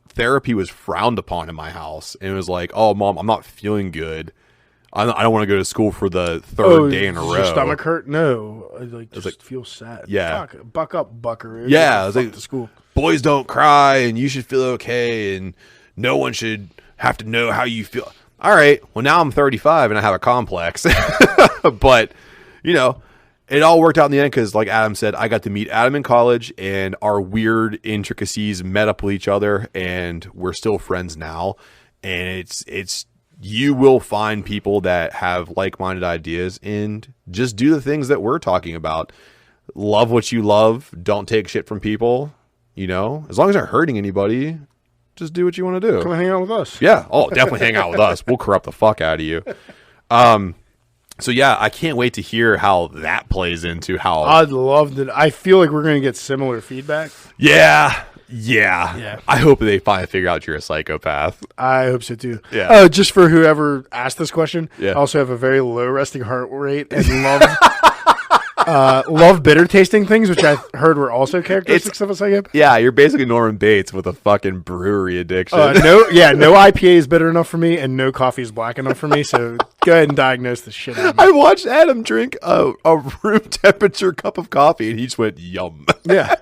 therapy was frowned upon in my house, and it was like, oh, Mom, I'm not feeling good. I don't want to go to school for the third day in a row. Your stomach hurt? No, I just feel sad. Yeah, fuck, buck up, buckaroo. Yeah, I was like, to school. Boys don't cry, and you should feel okay, and no one should have to know how you feel. All right, well now I'm 35 and I have a complex, but you know, it all worked out in the end because, like Adam said, I got to meet Adam in college, and our weird intricacies met up with each other, and we're still friends now. And it's you will find people that have like-minded ideas and just do the things that we're talking about. Love what you love. Don't take shit from people. You know, as long as you're not hurting anybody, just do what you want to do. Come hang out with us. Yeah. Oh, definitely hang out with us. We'll corrupt the fuck out of you. So yeah, I can't wait to hear how that plays into how. I'd love that. I feel like we're going to get similar feedback. Yeah. I hope they finally figure out you're a psychopath. I hope so too. Yeah. Just for whoever asked this question, yeah. I also have a very low resting heart rate and love bitter tasting things, which I heard were also characteristics of a psychopath. Yeah, you're basically Norman Bates with a fucking brewery addiction. No IPA is bitter enough for me, and no coffee is black enough for me. So go ahead and diagnose the shit out of me. I watched Adam drink a room temperature cup of coffee, and he just went yum. Yeah.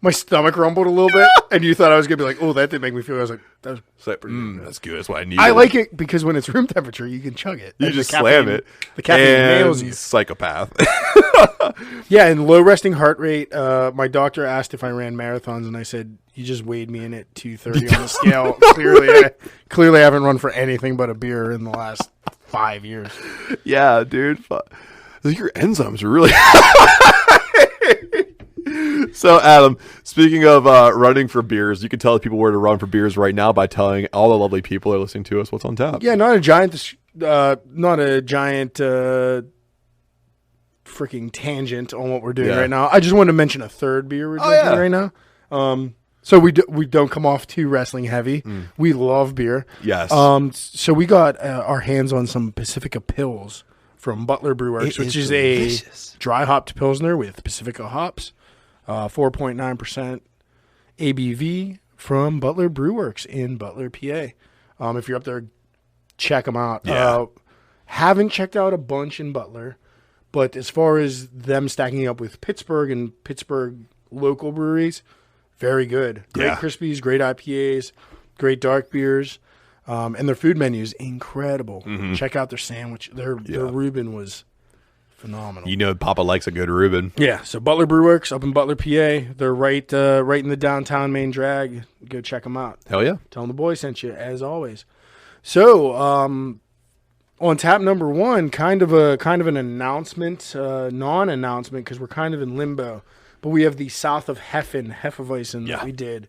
My stomach rumbled a little bit, and you thought I was going to be like, oh, that didn't make me feel. I was like, that's that's good. That's what I need. I like it because when it's room temperature, you can chug it. You just slam it. The caffeine nails you. Psychopath. Yeah, and low resting heart rate. My doctor asked if I ran marathons, and I said, you just weighed me in at 230 on the scale. Clearly, I haven't run for anything but a beer in the last 5 years. Yeah, dude. Your enzymes are really... So, Adam, speaking of running for beers, you can tell people where to run for beers right now by telling all the lovely people that are listening to us what's on tap. Yeah, not a giant freaking tangent on what we're doing right now. I just wanted to mention a third beer we're drinking right now. So we don't come off too wrestling heavy. We love beer. Yes. So we got our hands on some Pacifica Pils from Butler Brewworks, which is delicious. A dry hopped Pilsner with Pacifica hops. 4.9% ABV from Butler Brewworks in Butler, PA. If you're up there, check them out. Yeah. Haven't checked out a bunch in Butler, but as far as them stacking up with Pittsburgh and Pittsburgh local breweries, very good. Great Crispies, great IPAs, great dark beers, and their food menu's incredible. Mm-hmm. Check out their sandwich. Their Reuben was phenomenal. You know, Papa likes a good Reuben. Yeah, so Butler Brewworks up in Butler, PA. They're right in the downtown main drag. Go check them out. Hell yeah. Tell them the boy sent you, as always. So, on tap number one, kind of an announcement, non-announcement, because we're kind of in limbo. But we have the South of Hefeweizen that we did.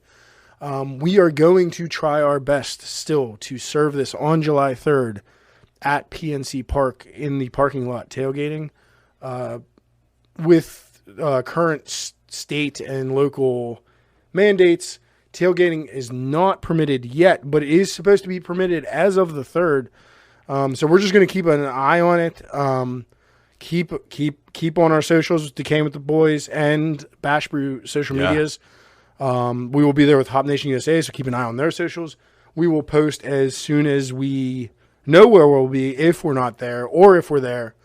We are going to try our best still to serve this on July 3rd at PNC Park in the parking lot tailgating. With current state and local mandates, tailgating is not permitted yet, but it is supposed to be permitted as of the 3rd. So we're just going to keep an eye on it. Keep on our socials, Decaying with the Boys and Bash Brew social medias. We will be there with Hop Nation USA, so keep an eye on their socials. We will post as soon as we know where we'll be, if we're not there, or if we're there,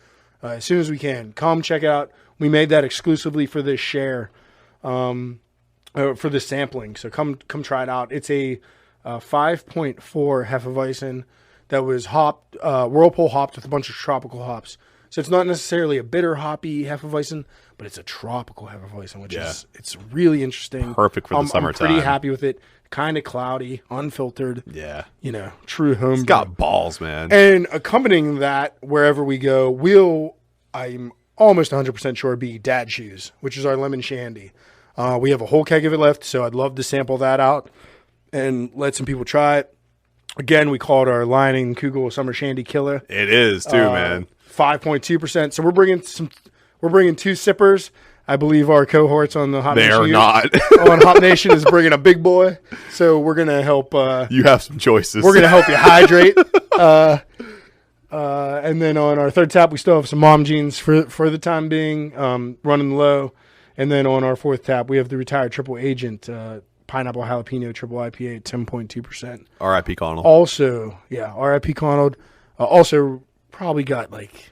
as soon as we can. Come check it out. We made that exclusively for this share. for the sampling. So come try it out. It's a 5.4 Hefeweizen that was hopped, Whirlpool hopped with a bunch of tropical hops. So it's not necessarily a bitter hoppy Hefeweizen, but it's a tropical Hefeweizen, which is it's really interesting. Perfect for the summertime. I'm pretty happy with it. Kind of cloudy, unfiltered. Yeah. You know, true home. It's got balls, man. And accompanying that, wherever we go, I'm almost 100% sure, be Dad Shoes, which is our lemon shandy. We have a whole keg of it left, so I'd love to sample that out and let some people try it. Again, we call it our Lining Kugel Summer Shandy Killer. It is too, man. 5.2%. So we're bringing two sippers. I believe our cohorts on the Hop They Nation are not. on Hop Nation is bringing a big boy. So we're gonna help. You have some choices. We're gonna help you hydrate. And then on our third tap, we still have some Mom Jeans for the time being, running low. And then on our fourth tap, we have the retired Triple Agent Pineapple Jalapeno Triple IPA at 10.2%. R.I.P. Connell. Also, R.I.P. Connell. Also, probably got like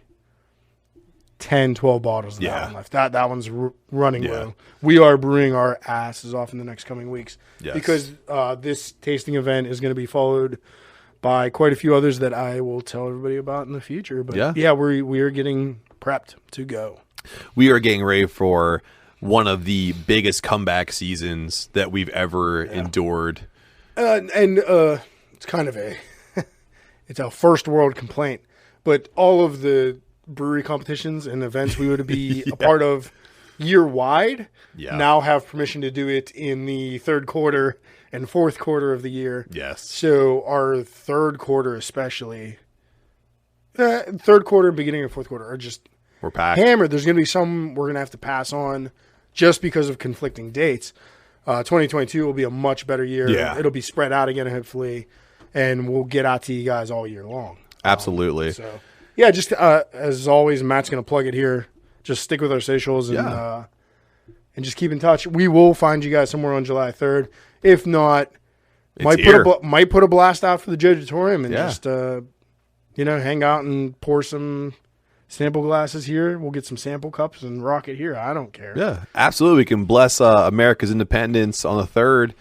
10, 12 bottles of that one left. That one's running low. We are brewing our asses off in the next coming weeks because this tasting event is going to be followed by quite a few others that I will tell everybody about in the future. But we are getting prepped to go. We are getting ready for one of the biggest comeback seasons that we've ever endured. It's kind of it's a first world complaint, but all of the brewery competitions and events we would be a part of year wide now have permission to do it in the third quarter and fourth quarter of the year. Yes. So our third quarter, especially third quarter, beginning of fourth quarter, are just we're packed. Hammered. There's going to be some we're going to have to pass on just because of conflicting dates. 2022 will be a much better year. Yeah. It'll be spread out again, hopefully, and we'll get out to you guys all year long. Absolutely. So, just as always, Matt's going to plug it here. Just stick with our socials and just keep in touch. We will find you guys somewhere on July 3rd. If not, might put a blast out for the Jojitorium and just hang out and pour some sample glasses here. We'll get some sample cups and rock it here. I don't care. Yeah, absolutely. We can bless America's independence on the 3rd,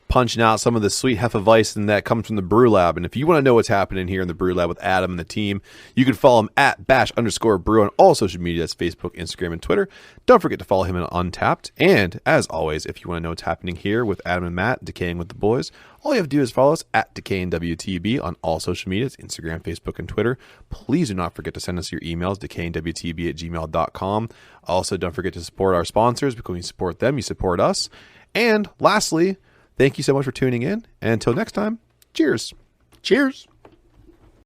punching out some of the sweet Hefeweizen that comes from the Brew Lab. And if you want to know what's happening here in the Brew Lab with Adam and the team, you can follow him at @bash_brew on all social media. That's Facebook, Instagram, and Twitter. Don't forget to follow him on Untapped. And as always, if you want to know what's happening here with Adam and Matt, Decaying with the Boys, all you have to do is follow us at DecayingWTB on all social medias, Instagram, Facebook, and Twitter. Please do not forget to send us your emails, decayingwtb@gmail.com. Also, don't forget to support our sponsors, because when you support them, you support us. And lastly, thank you so much for tuning in. And until next time, cheers. Cheers.